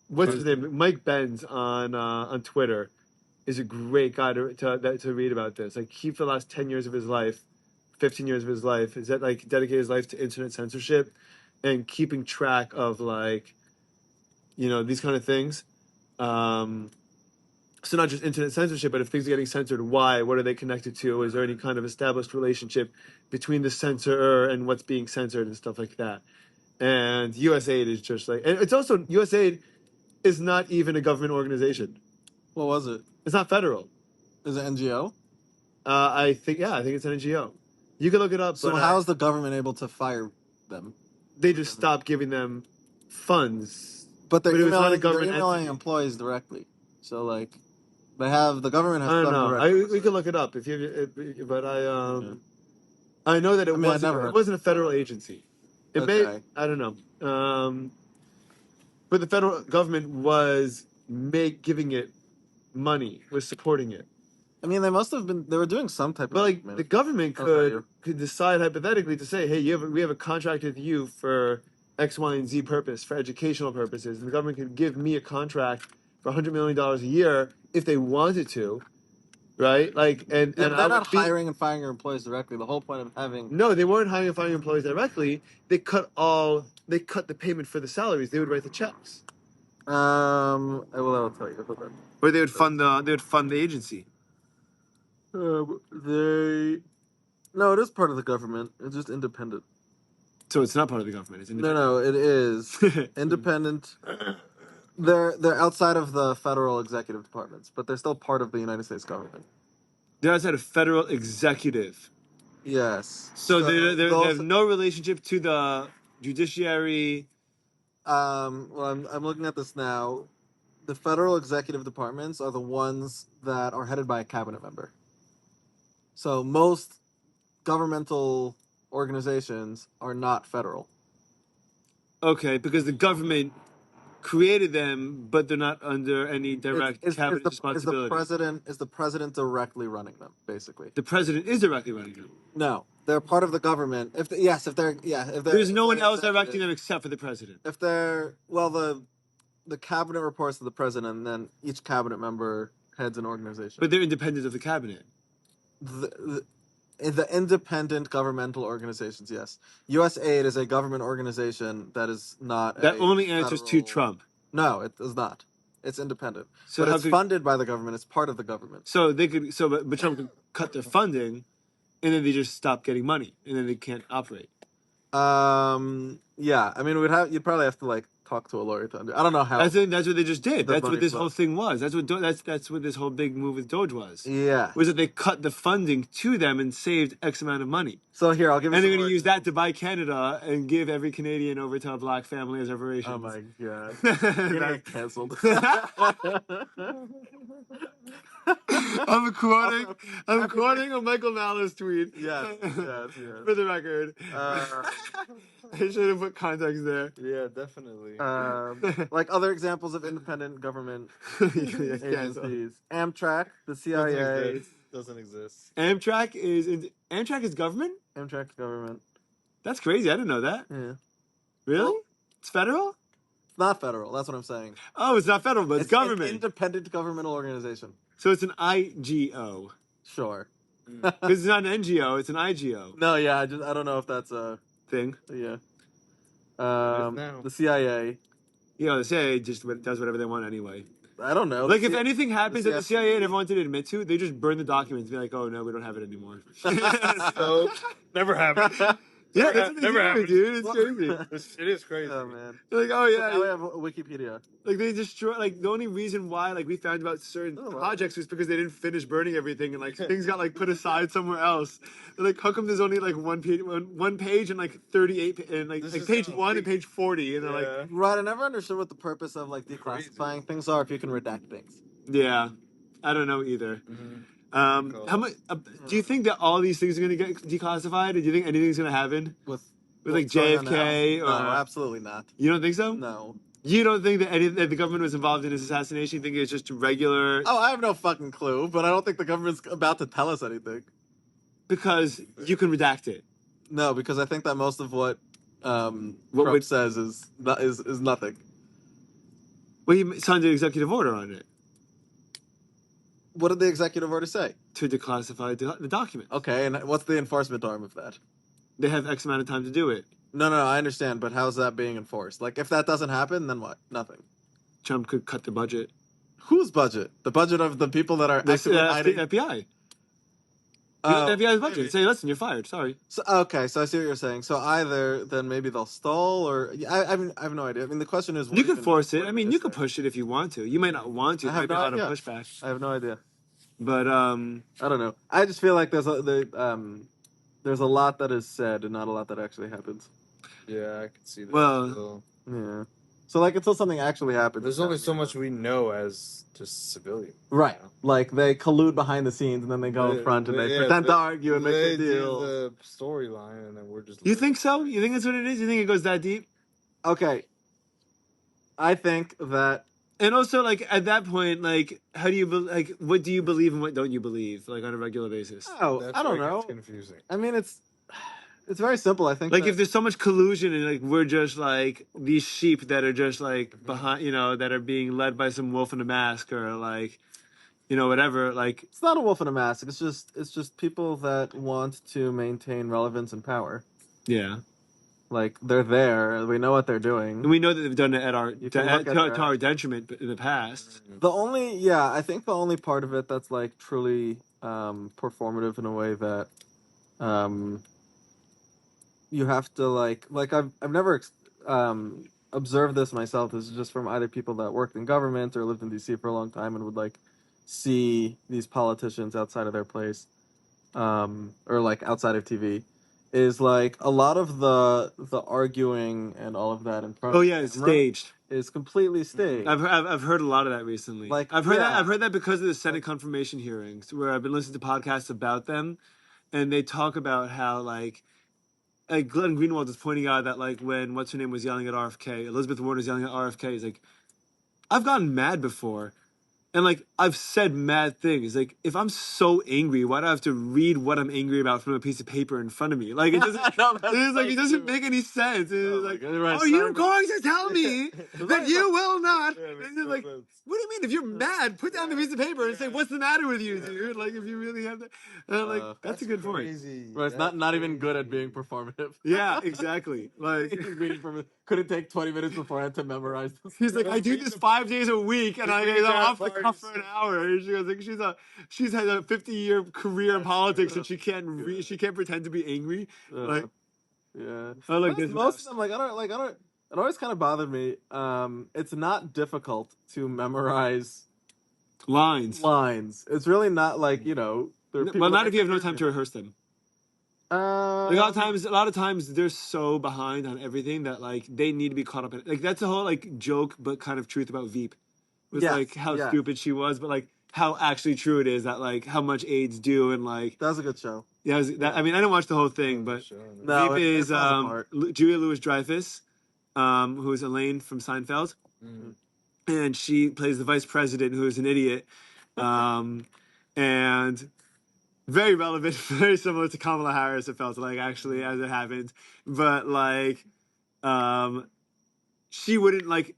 What's his name? Mike Benz on Twitter is a great guy to read about this. Like he, for the last 10 years of his life, 15 years of his life, is that like dedicated his life to internet censorship and keeping track of like, these kind of things. So not just internet censorship, but if things are getting censored, why? What are they connected to? Is there any kind of established relationship between the censorer and what's being censored and stuff like that? And USAID is just like, and it's also, USAID is not even a government organization. What was it? It's not federal. Is it NGO? I think it's an NGO. You can look it up. So but how is the government able to fire them? they just stopped giving them funds? But they're But it was not a emailing, government they're emailing entity. employees directly. So like, the government has I don't stuff know. direct. We can look it up but I know that it I mean, I've never wasn't. heard It wasn't a federal agency. It may. Okay. I don't know. But the federal government was giving it money, was supporting it. I mean, they must have been. They were doing some type But of. like the government Okay. could decide hypothetically to say, hey, we have a contract with you for X, Y, and Z purpose, for educational purposes. And the government could give me a contract for $100 million a year if they wanted to, right? Like, and Yeah, and but I they're would not be- hiring and firing your employees directly. The whole point of having. No, they weren't hiring and firing employees directly. They cut the payment for the salaries. They would write the checks, I will tell you. Hold on. or they would fund the agency. No, it is part of the government. It's just independent. So it's not part of the government. It's No, it is independent. They're outside of the federal executive departments, but they're still part of the United States government. They're outside of federal executive. Yes. So they those- have no relationship to the judiciary. Well, I'm looking at this now. The federal executive departments are the ones that are headed by a cabinet member. So most governmental organizations are not federal. Okay, because the government created them, but they're not under any direct cabinet responsibility. Is the president directly running them? Basically, The president is directly running them. no. They're part of the government. If they're There's no one else executive- directing them except for the president. If they're the cabinet reports to the president, and then each cabinet member heads an organization. But they're independent of the cabinet. The independent governmental organizations, yes. USAID is a government organization that is not That a only answers to federal- Trump. No, it is not. It's independent. So But how it's could- funded by the government. It's part of the government. So they could. But Trump could cut their funding, and then they just stop getting money, and then they can't operate. Yeah. I mean, you'd probably have to like talk to a lawyer to I don't know how. That's what they just did. The That's what money this flow. whole thing was. That's what this whole big move with Doge was. Yeah. Was that they cut the funding to them and saved X amount of money. So here, I'll give you. And they're some going to more use that to buy Canada and give every Canadian over to a black family as reparations. Oh my god. You're gonna get canceled. I'm quoting a Michael Malice tweet. Yes. For the record. I should have put context there. Yeah, definitely. Like other examples of independent government Yeah, agencies. Amtrak, the CIA. Doesn't exist. Amtrak is government? Amtrak government. That's crazy. I didn't know that. Yeah. Really? Well- It's federal? It's not federal. That's what I'm saying. Oh, it's not federal, but it's An government. independent governmental organization. So it's an IGO. Sure. Because it's not an NGO, it's an IGO No, yeah, I don't know if that's a thing. yeah. now. The CIA. You know, the CIA just does whatever they want anyway. I don't know. Like, The if anything happens the that the CIA never wanted to admit to, they just burn the documents and be like, oh, no, we don't have it anymore. So never happened. Yeah, that's what they Never do, happened. dude. It's crazy. It is crazy. Oh man. They're like, oh, So now we yeah. have Wikipedia. Like, they destroy, like, the only reason why, like, we found about certain Oh, wow. projects was because they didn't finish burning everything and, like, things got, like, put aside somewhere else. They're like, how come there's only, like, one page and, like, 38, and, like This is page kinda 1 and weak. page 40, and they're like, Yeah. Right, I never understood what the purpose of like Crazy. declassifying things are if you can redact things. yeah, I don't know either. How much? Do you think that all these things are going to get declassified? Or do you think anything's going to happen With like what's going on JFK? now? Or No, absolutely not. you don't think so? No. You don't think that that the government was involved in his assassination? You think it's just regular? Oh, I have no fucking clue, but I don't think the government's about to tell us anything. Because you can redact it. No, because I think that most of what Trump would- says is nothing. Well, he signed an executive order on it What did the executive order say? to declassify the document. Okay, and what's the enforcement arm of that? They have X amount of time to do it. No, I understand, but how's that being enforced? Like, if that doesn't happen, then what? Nothing. Trump could cut the budget. Whose budget? The budget of the people that are This actively hiding? FBI. Oh, The FBI's budget. maybe. Say, listen, you're fired. Sorry. so I see what you're saying. So either then maybe they'll stall, or I mean, I have no idea. I mean, the question is, You can force it. what I mean, is you can there? push it if you want to. You might not want to. I There have might be no a lot of idea. pushback. I have no idea. But I don't know. I just feel like there's a lot that is said and not a lot that actually happens. Yeah, I can see that. Well- still. Yeah. So like until something actually happens, There's only so much we know as just civilians. right. you know? Like they collude behind the scenes and then they go in front and they pretend to argue and make they a deal. do the storyline, and then we're just. you think so? You think that's what it is? You think it goes that deep? Okay. I think that And also, like at that point, like how do you like what do you believe and what don't you believe, like on a regular basis? That's I don't where it know. gets confusing. I mean, it's very simple. I think Like that- if there's so much collusion and like we're just like these sheep that are just like behind, that are being led by some wolf in a mask or like, whatever. Like it's not a wolf in a mask. It's just people that want to maintain relevance and power. yeah, Like they're there. We know what they're doing. and we know that they've done it at our You can look at to their our detriment in the past. I think the only part of it that's like truly performative in a way that you have to like I've never observed this myself. This is just from either people that worked in government or lived in DC for a long time and would like see these politicians outside of their place or like outside of TV. Is like a lot of the arguing and all of that in front. Oh of yeah, the it's camera staged. is completely staged. I've heard a lot of that recently. Like, I've heard yeah. that because of the Senate confirmation hearings, where I've been listening to podcasts about them, and they talk about how like Glenn Greenwald is pointing out that like when what's her name was yelling at RFK, Elizabeth Warren was yelling at RFK. He's like, I've gotten mad before. And, like, I've said mad things. Like, if I'm so angry, why do I have to read what I'm angry about from a piece of paper in front of me? Like, it doesn't, No, that's it doesn't so make any sense. It's Oh my like, God, you're right. are you Sorry, going to tell me that you will not? Yeah, And makes it's no like, sense. what do you mean? If you're mad, put down the piece of paper and say, what's the matter with you, dude? Like, if you really have that. And I'm like, that's a good point. Crazy. Right, it's not even good at being performative. Yeah, exactly. Like, Reading from it. Couldn't take 20 minutes beforehand to memorize this. he's like, I do this 5 days a week, and I'm Read off the that cuff for part. an hour. And she goes, like, she's had a 50-year career in politics, and she can't pretend to be angry. Like, yeah. I like Plus, this. most of them, like, I don't. It always kind of bothered me. It's not difficult to memorize Lines. lines. It's really not like there are people Well, not that if you have no can- time to rehearse them. Uh, Like, a lot of times they're so behind on everything that like they need to be caught up in it. Like that's the whole like joke but kind of truth about Veep. Was Yes, like how yes. stupid she was, but like how actually true it is that like how much AIDS do and like that was a good show. yeah. I mean, I didn't watch the whole thing, but No, Veep it is falls apart. Julia Louis-Dreyfus, who is Elaine from Seinfeld, and she plays the vice president who is an idiot, and very relevant, very similar to Kamala Harris. It felt like actually as it happened, but like, she wouldn't like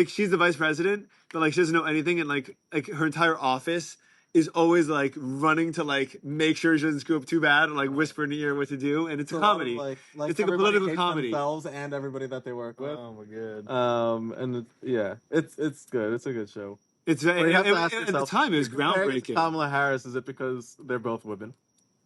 she's the vice president, but like she doesn't know anything, and like her entire office is always like running to like make sure she doesn't screw up too bad, and like whisper in the ear what to do, and it's a a lot of, comedy. like It's like a everybody political hates comedy. themselves and everybody that they work with. Oh my god. And it's good. It's a good show. It's But you have to ask at the yourself, time it was comparing it to groundbreaking. Kamala Harris, is it because they're both women?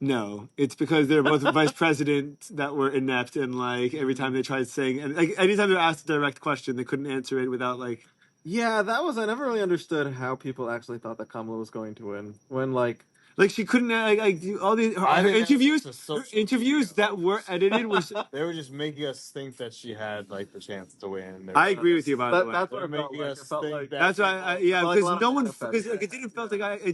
No, it's because they're both vice presidents that were inept, and like every time they tried saying, and like anytime they were asked a direct question, they couldn't answer it without like. Yeah, that was. I never really understood how people actually thought that Kamala was going to win. When like Like she couldn't like do all these I her think that's interviews. just a Her social interviews media that were edited were. They were just making us think that she had like the chance to win. I agree with you, by the way. that's what They're it felt making like. us It felt think like that That's why, yeah, Like a because lot of no one, manifest. because like, it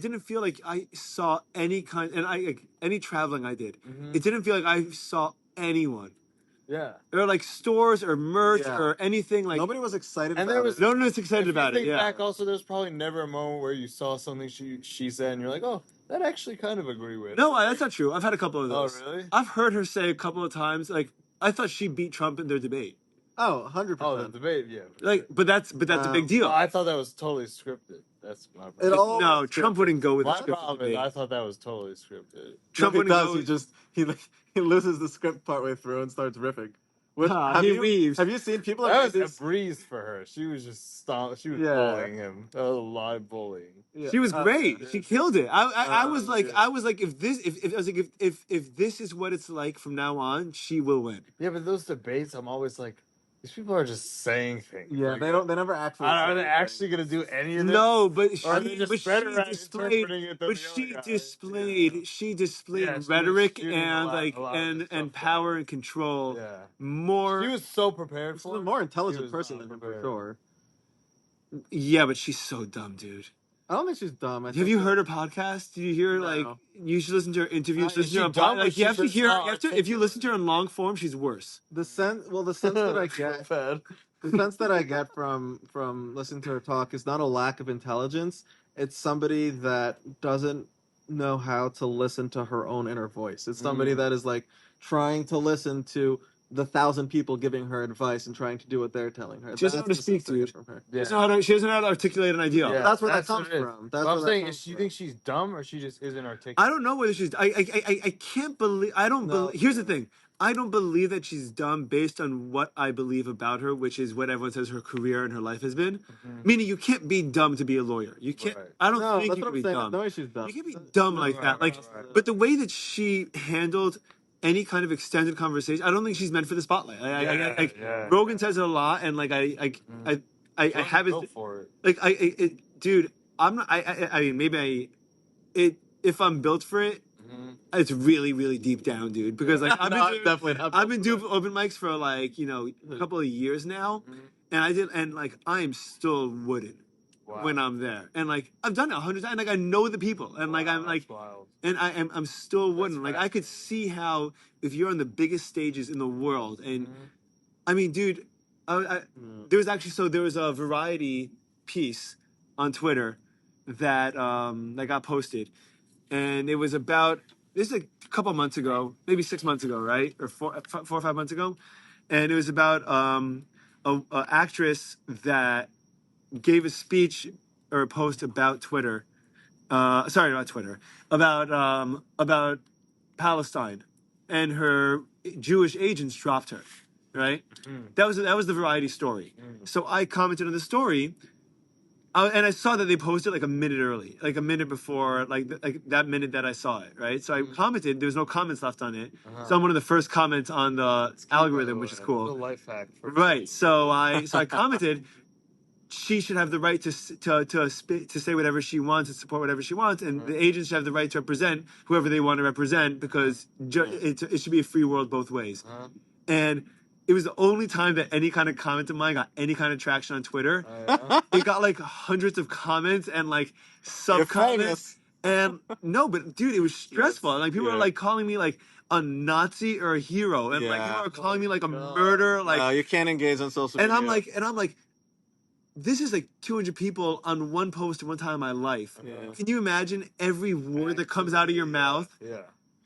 didn't feel like I saw any kind, and I like any traveling I did, it didn't feel like I saw anyone, Yeah. or like stores or merch Yeah. or anything like. Nobody was excited. And about there was- it. No one was excited If you about it. think Yeah. back, also, there's probably never a moment where you saw something she said and you're like, oh, that actually kind of agree with. No, that's not true. I've had a couple of those. Oh, really? I've heard her say a couple of times like I thought she beat Trump in their debate. Oh, 100%. Oh, the debate, yeah. Like, but that's a big deal. Oh, I thought that was totally scripted. That's my It problem. all No, was Trump scripted. wouldn't go with a My scripted problem is debate. I thought that was totally scripted. Trump he wouldn't does. go. He just he loses the script partway through and starts riffing. He leaves. Have you seen people That have was made a these? breeze for her. She was just she was Yeah. bullying him. That was a live bullying. Yeah. She was great. Yeah. She killed it. I was like, yeah. I was like, if I was like, if this is what it's like from now on, she will win. Yeah, but those debates, I'm always like, these people are just saying things. Yeah, Like, they never actually. are they say actually anything. gonna do any of this? No, but Or are they she, just but she better at displayed, interpreting it than but the she other guy? displayed, Yeah. she displayed Yeah, she was rhetoric shooting a and lot- like a lot of and the stuff power down. and control Yeah. more. She was so prepared She's for a it. more She intelligent was person not than him for prepared. sure. Yeah, but she's so dumb, dude. I don't think she's dumb. Have you heard her podcast? Did you hear No. like you should listen to her interviews? Is Listen she to her dumb or like you she have to just hear. not You have to if you listen to her in long form, she's worse. the sense? Well, the sense that I get, Bad. the sense that I get from listening to her talk is not a lack of intelligence. It's somebody that doesn't know how to listen to her own inner voice. It's somebody that is like trying to listen to the 1,000 people giving her advice and trying to do what they're telling her. She doesn't know how to That's the sense speak, I get dude. from her. She doesn't know how to articulate an idea. Yeah. That's where that what comes it is. from. That's But I'm where that saying, comes do you from. think she's dumb or she just isn't articulate? I don't know whether she's. I can't believe. I don't No. believe. Here's the thing. I don't believe that she's dumb based on what I believe about her, which is what everyone says her career and her life has been. Meaning, you can't be dumb to be a lawyer. You can't. Right. I don't No, think that's you what can I'm be saying. dumb. No way she's dumb. You can be dumb No, like no, that. no, Like, no, no. but the way that she handled any kind of extended conversation, I don't think she's meant for the spotlight. Yeah. Rogan says it a lot, and like I have Go it. for it. Like dude, I'm not. I mean, maybe if I'm built for it, it's really, really deep down, dude. Because like No, I'm definitely not I've been built doing open mics for like a couple of years now, and like I am still wooden Wow. when I'm there, and like I've done it 100 times. Like I know the people, and like I'm like, That's wild. and I'm still wooden. Like I could see how if you're on the biggest stages in the world, and I mean, dude, there was a Variety piece on Twitter that got posted, and it was about this is a couple months ago, maybe 6 months ago, right, or 4 or 5 months ago, and it was about a actress that gave a speech or a post about Twitter. Sorry, about Twitter, about Palestine, and her Jewish agents dropped her. Right, that was the Variety story. So I commented on the story, and I saw that they posted like a minute early, like a minute before, like that minute that I saw it. Right, so I commented. There was no comments left on it, so I'm one of the first comments on the algorithm, which is The cool. life hack. Right, so I commented. She should have the right to say whatever she wants and support whatever she wants, and the agents should have the right to represent whoever they want to represent because it should be a free world both ways. And it was the only time that any kind of comment of mine got any kind of traction on Twitter. It got like hundreds of comments and like sub comments. And no, but dude, it was stressful. Like people were like calling me like a Nazi or a hero, and like people were calling me like a murderer. Like you can't engage on social media. and I'm like. this is like 200 people on one post at one time in my life. Yeah. Can you imagine every word that comes out of your mouth? Yeah.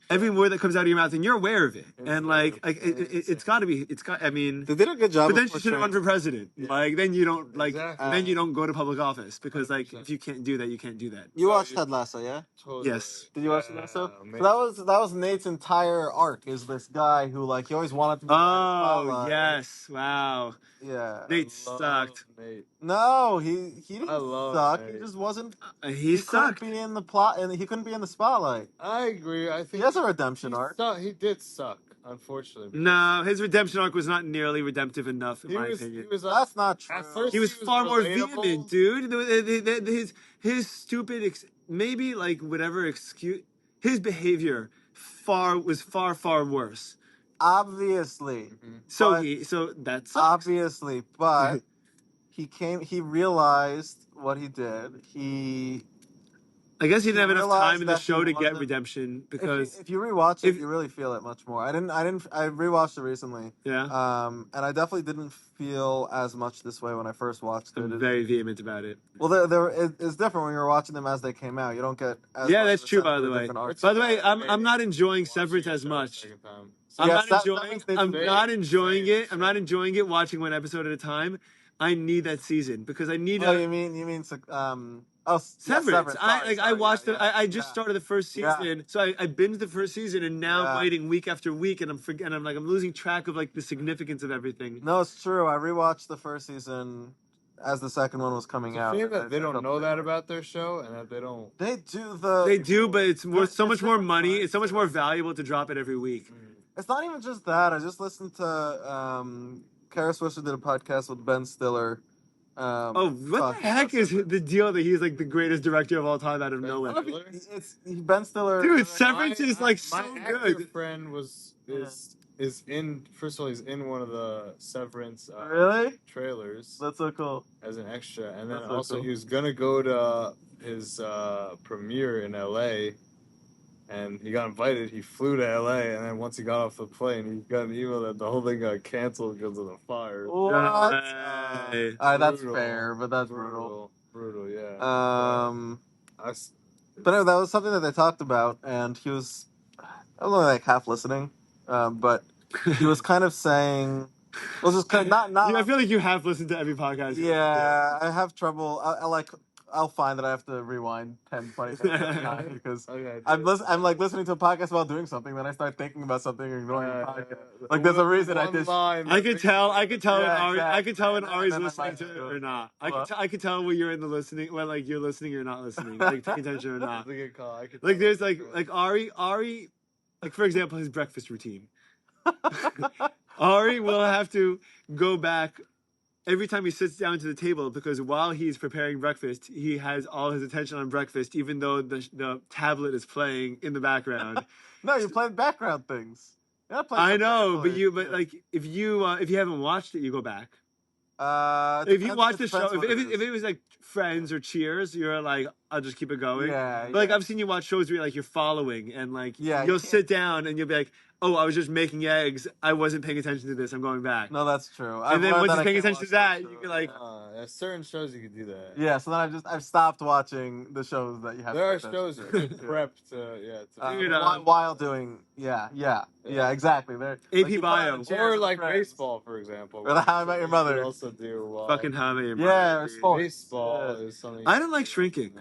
Every word that comes out of your mouth, and you're aware of it, and like insane. it's got to be. It's got. I mean, They did a good job. but then of she should have run portraying- for president. Like then you don't like. Exactly. Then you don't go to public office because like 100%. if you can't do that, you can't do that. You watched Ted Lasso, yeah? Totally. Yes. Did you watch Ted Lasso? Yeah, So that was Nate's entire arc. Is this guy who like he always wanted to be in the Oh spotlight. yes! Wow. Yeah. Nate sucked. Nate. No, he didn't I love suck. He Nate. just wasn't. He sucked. Couldn't be in the plot, and he couldn't be in the spotlight. I agree. I think He has a redemption he arc. He did suck, unfortunately. No, his redemption arc was not nearly redemptive enough, in He my was. opinion. He was. That's not true. At first, He was far more relatable. vehement, dude. His stupid, maybe like whatever excuse, his behavior was far worse. Obviously, So But- that sucks. obviously, but he realized what he did. I guess he didn't have enough realized time in the that he show to get wasn't- redemption because if you rewatch it, if- you really feel it much more. I rewatched it recently. yeah, And I definitely didn't feel as much this way when I first watched it. I'm very vehement about it. Well, it's different when you're watching them as they came out. You don't get as Yeah, much that's of a true, sense by of the way. different arcs. By the way, I'm not enjoying Severance as much. I'm Yes, not that enjoying. makes sense. I'm not enjoying it. I'm Same. not enjoying it. Watching one episode at a time. I need that season because I need. Oh, you mean Severance. I watched it. I just Yeah. started the first Yeah. season, so I binged the first season, and now Yeah. I'm waiting week after week, and I'm losing track of like the significance of everything. No, it's true. I rewatched the first season as the second one was coming It's a out. shame and that they I don't felt know like- that about their show, and that they don't. They do the. They do, but it's worth so much more different money. times. It's so much more valuable to drop it every week. It's not even just that. I just listened to Kara Swisher did a podcast with Ben Stiller. Oh, what the heck is the deal that he's like the greatest director of all time out of Ben nowhere? Stiller? It's Ben Stiller. Dude, Severance is like my so actor good. friend is in. First of all, he's in one of the Severance Really? trailers That's so cool. as an extra, and then That's so also cool. he was gonna go to his premiere in LA, and he got invited. He flew to LA, and then once he got off the plane, he got an email that the whole thing got canceled because of the fire. What? Hey. That's Brutal. fair, but that's brutal. Brutal, yeah. But anyway, that was something that they talked about, and he was, I was only like half listening, but he was kind of saying, well, just kind of not. I feel like you have listened to every podcast. Yeah, I have trouble. I'll find that I have to rewind 10, 20 seconds at a time because Okay, I'm like listening to a podcast while doing something, then I start thinking about something and ignoring the podcast. Like there's a reason I just. I could tell. I could tell when Yeah, Ari. I could tell when exactly. Ari's And then listening my to mind it or goes, not. what? I could tell when you're in the listening. When like you're listening or not listening. Like paying attention or not. That's a good call. I could Like tell. there's like Ari, like for example, his breakfast routine. Ari will have to go back every time he sits down to the table because while he's preparing breakfast, he has all his attention on breakfast, even though the tablet is playing in the background. No, you're playing background things. You're not playing I something know, actually. but like if you haven't watched it, you go back. It If you depends- watch it the show, depends what it if is. it was like Friends or Cheers, you're like, I'll just keep it going. Yeah, But like yeah. I've seen you watch shows where like you're following and like Yeah, you you'll can't- sit down and you'll be like, oh, I was just making eggs. I wasn't paying attention to this. I'm going back. No, that's true. And then once you're you're paying attention to that, you can like, There's certain shows you can do that. Yeah, so then I've stopped watching the shows that you have. There to are pay shows attention you can prep to Dude, while doing exactly. There, AP Bio. or like baseball, for example. Or the How I Met Your Mother. You can also do fucking have it. Yeah, or sports. baseball Yeah. is something. I don't like shrinking.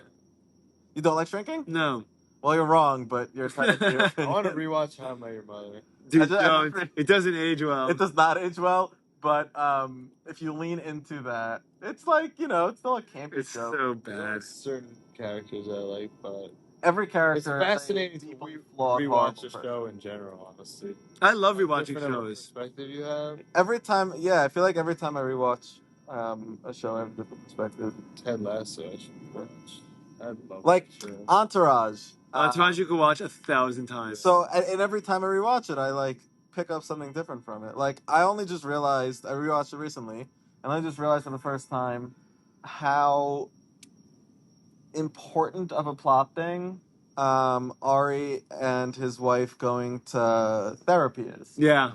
You don't like shrinking? No, Well, you're wrong, but you're trying to. I want to rewatch How I Met Your Mother. dude, I don't. It doesn't age well. It does not age well, but if you lean into that, it's like it's still a campy It's show. so There's bad. certain characters I like, but Every it's character. fascinating to people rewatch a horrible show in general. Honestly, I love rewatching Different of a shows. perspective you have. Every time, I feel like every time I rewatch a show, I have a different perspective. Ted Lasso, I should watch. I'd love Like that show. Entourage. Entourage you could watch 1,000 times. So, and every time I rewatch it, I like pick up something different from it. Like I only just realized I rewatched it recently, and I just realized for the first time how important of a plot thing Ari and his wife going to therapy is. yeah,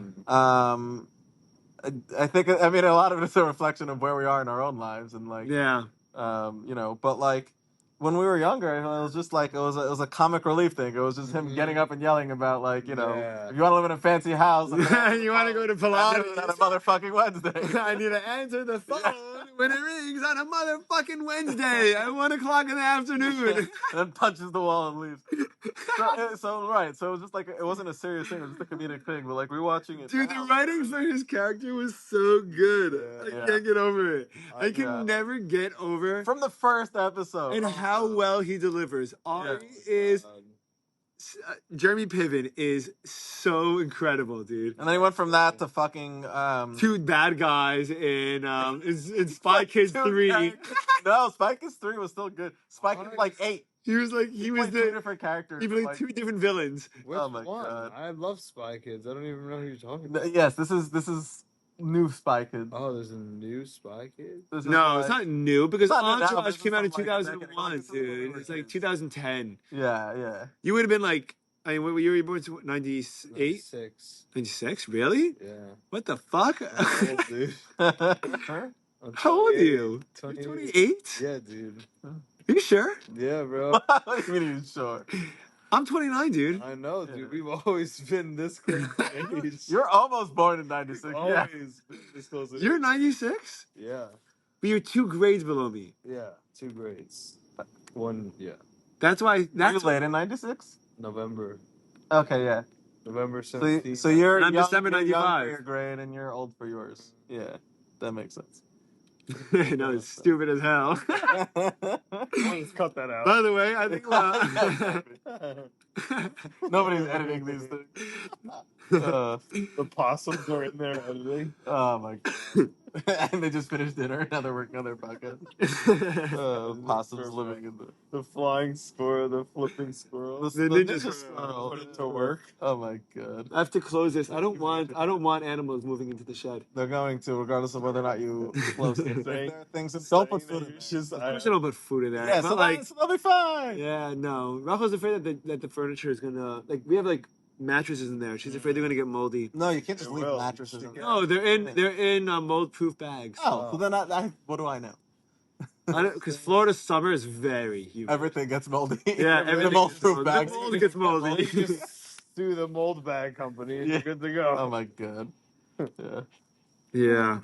I think I mean a lot of it's a reflection of where we are in our own lives and like Yeah. you know, but like when we were younger, it was just like it was a comic relief thing. It was just him getting up and yelling about like you know Yeah. if you want to live in a fancy house, I'm gonna answer You the want to phone go to on a Pilates? motherfucking Wednesday. I need to answer the phone when it rings on a motherfucking Wednesday at 1:00 in the afternoon. And punches the wall and leaves. So right, so it was just like it wasn't a serious thing, it was just a comedic thing. But like rewatching it, Dude, the now, writing for his character was so good. Yeah. I can't get over it. I can Yeah. never get over from the first episode, and how well he delivers. Ari is Jeremy Piven is so incredible, dude. and then he went from that to fucking Two bad guys in Spy Kids two 3. characters. No, Spy Kids 3 was still good. Spy Kids like 8. He was Played two different characters. he played like, two different villains. Which Oh my one? God. I love Spy Kids. I don't even know who you're talking about. Yes, this is new Spy Kids. Oh, there's a new Spy Kid? This is No, like- it's not new because It's not new now, but Entourage it's came out in just from, like, a decade ago. 2001, It's something dude. like It's like this. 2010. Yeah. You would have been like, I mean, what year were you born? 98? 6. 96? Really? Yeah. What the fuck? I'm old, dude. I'm How old are 28. you? 28. 28? Yeah, dude. Are you sure? Yeah, bro. What do you mean you're sure? I'm 29, dude. I know, dude. We've always been this close in age. You're almost born in '96. Yeah. always been this close in You're age. 96? Yeah. But you're 2 grades below me. Yeah. 2 grades. One, yeah. That's why. Were you That's late in '96? November. Okay, yeah. November So, 17th. so you're And I'm young, December you're young for 95. your grade and you're old for yours. Yeah, that makes sense. no, it's stupid as hell. Let's cut that out. By the way, I think Nobody's editing these things. The possums are in there editing. Oh my god! And they just finished dinner. Now they're working on their podcast. Possums living in The flying squirrel, the flipping squirrel. the ninja ninja squirrel. squirrel. Put it to work. Oh my god! I have to close this. I don't want animals moving into the shed. They're going to, regardless of whether or not you close it. If there are things that Don't don't put food in. It's just, Of course, I don't put food in there. Yeah, but so, like, so they'll be fine. yeah, no. Rafa's afraid that the furniture is gonna like. We have like mattresses in there. She's afraid they're gonna get moldy. No, you can't just It leave will. mattresses in there. No, they're in mold-proof bags. Oh, so then what do I know? Because Florida summer is very humid. Everything gets moldy. Yeah, the everything mold gets proof moldy. bags. The mold gets moldy. You just sue the mold bag company and Yeah. you're good to go. Oh my god. Yeah. Yeah.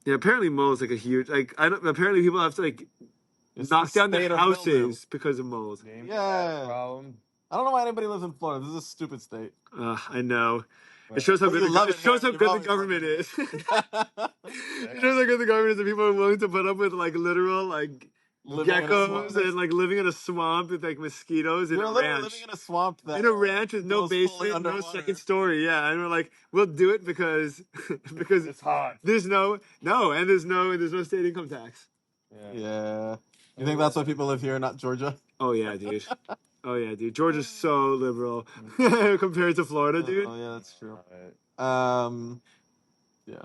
Yeah, apparently mold's like a huge apparently people have to like It's knock the down state their of houses mildew. because of mold. Name Yeah. that problem. I don't know why anybody lives in Florida. This is a stupid state. I know. It shows how But good you love it it shows here. how You've good the always government loved is. It shows how good the government is that people are willing to put up with like literal like Living in a geckos swamp. and like living in a swamp with like mosquitoes in You're a literally ranch. living in a swamp that In a ranch with no goes fully basement, no underwater. second story. Yeah, and we're like, we'll do it because because It's hot. there's no state income tax. Yeah. You think that's why people live here, not Georgia? Oh yeah, dude. Oh yeah, dude. Georgia's so liberal compared to Florida, dude. Oh yeah, that's true. Alright. Yeah.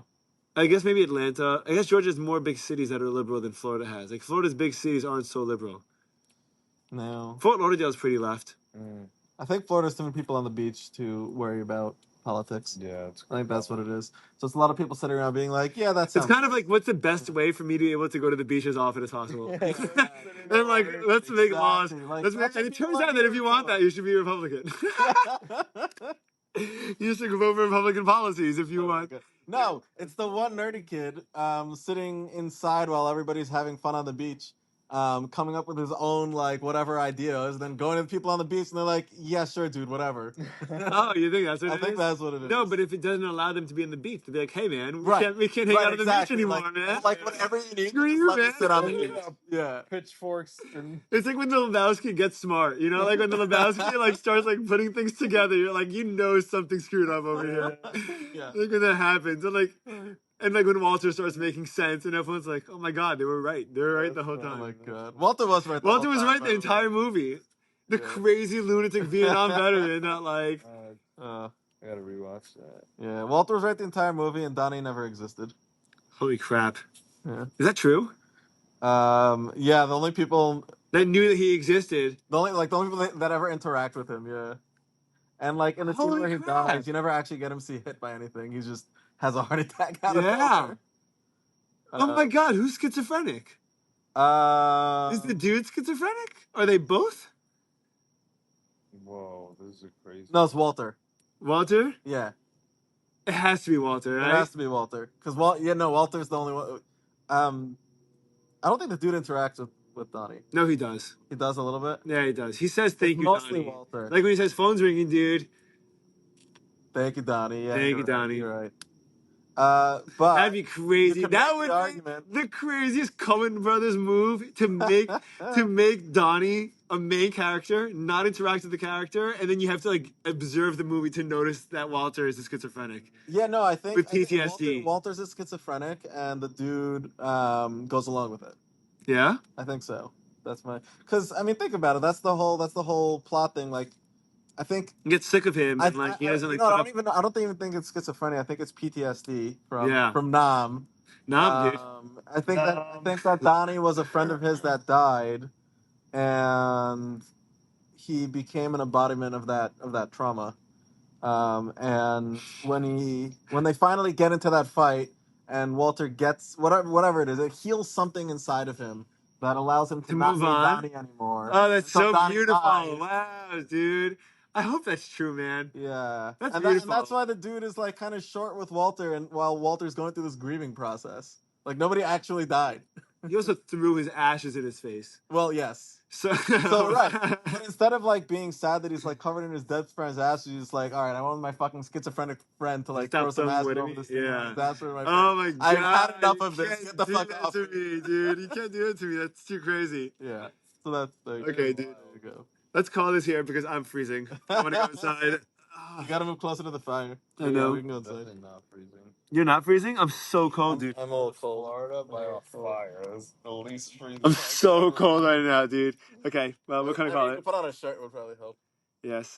I guess maybe Atlanta. I guess Georgia's more big cities that are liberal than Florida has. Like Florida's big cities aren't so liberal. No. Fort Lauderdale's pretty left. I think Florida's too many people on the beach to worry about politics. Yeah, it's I think that's what it is. So it's a lot of people sitting around being like, yeah, that's It's kind of like, what's the best way for me to be able to go to the beach as often as possible? And I'm like, let's make laws. Exactly. Like, Let's make, that's and what it turns people out that if you want like. that, you should be a Republican. You should vote for Republican policies if you want. No, it's the one nerdy kid sitting inside while everybody's having fun on the beach, coming up with his own like whatever ideas, then going to the people on the beach and they're like, yeah, sure, dude, whatever. Oh, you think that's what I it is? think that's what it is. No, but if it doesn't allow them to be on the beach, to be like, hey man, Right. we can't hang Right, out on the exactly. beach anymore, like, man. Like whatever you need, Screw just you, let me man. sit on the beach. Yeah. pitchforks and It's like when the Lebowski gets smart, you know, like when the Lebowski like starts like putting things together, you're like, you know, something screwed up over here. Yeah. Like when that happens, and like when Walter starts making sense, and everyone's like, oh my god, they were right. They were right the whole Oh time. my god. Walter was right. Walter was right the by way. entire movie. The Yeah. crazy lunatic Vietnam veteran that like. Uh, I gotta rewatch that. yeah, Walter was right the entire movie, and Donnie never existed. Holy crap! Yeah. Is that true? Yeah, the only people, That knew that he existed. the only people that ever interact with him. Yeah. And like in the scene Holy where he crap. dies, you never actually get him see hit by anything. He's just has a heart attack out of Yeah. nowhere. Oh my God, who's schizophrenic? Is the dude schizophrenic? Are they both? Whoa, this is crazy. No, it's Walter. Walter? Yeah, It has to be Walter, it right? has to be Walter. Because Walter's the only one. I don't think the dude interacts with Donnie. No, he does. He does a little bit. Yeah, he does. He says thank It's you, mostly Donnie. Walter. Like when he says phone's ringing, dude. Thank you, Donnie. Yeah, Thank you're you, right, Donnie. You're right. But That'd be crazy. you could That make would the be argument. the craziest Coen Brothers move to make Donnie a main character, not interact with the character, and then you have to like observe the movie to notice that Walter is a schizophrenic. Yeah, no, I think With I think PTSD. Walter's a schizophrenic, and the dude goes along with it. Yeah? I think so. That's my because I mean, think about it. That's the whole plot thing. Like, I think You get sick of him and like he doesn't like I don't even think it's schizophrenia. I think it's PTSD from Nam. Nah, dude. I think that Donnie was a friend of his that died, and he became an embodiment of that trauma. And when they finally get into that fight, and Walter gets whatever it is, it heals something inside of him that allows him to not move need on. Donnie anymore. Oh, that's so Donnie beautiful. dies. Wow, dude. I hope that's true, man. Yeah, That's and beautiful. that's why the dude is like kind of short with Walter, and while Walter's going through this grieving process, like nobody actually died. He also threw his ashes in his face. Well, yes. So Right. But instead of like being sad that he's like covered in his dead friend's ass, he's just like, all right, I want my fucking schizophrenic friend to like Stop throw some throwing acid wood at over me. this Yeah. acid over my Oh my friend. God. I've had enough You of this. can't Get the do fuck that off to me, dude. You can't do it to me. That's too crazy. Yeah. So that's the Okay, dude. There you go. Let's call this here because I'm freezing. I want to go inside. You gotta move closer to the fire. I know. Yeah, we can go inside. Definitely not freezing. You're not freezing? I'm so cold, dude. I'm a little cold. Florida by a fire. That's the least freezing. I'm so cold right now, dude. Okay, well, we're gonna call You it. can put on a shirt would probably help. Yes.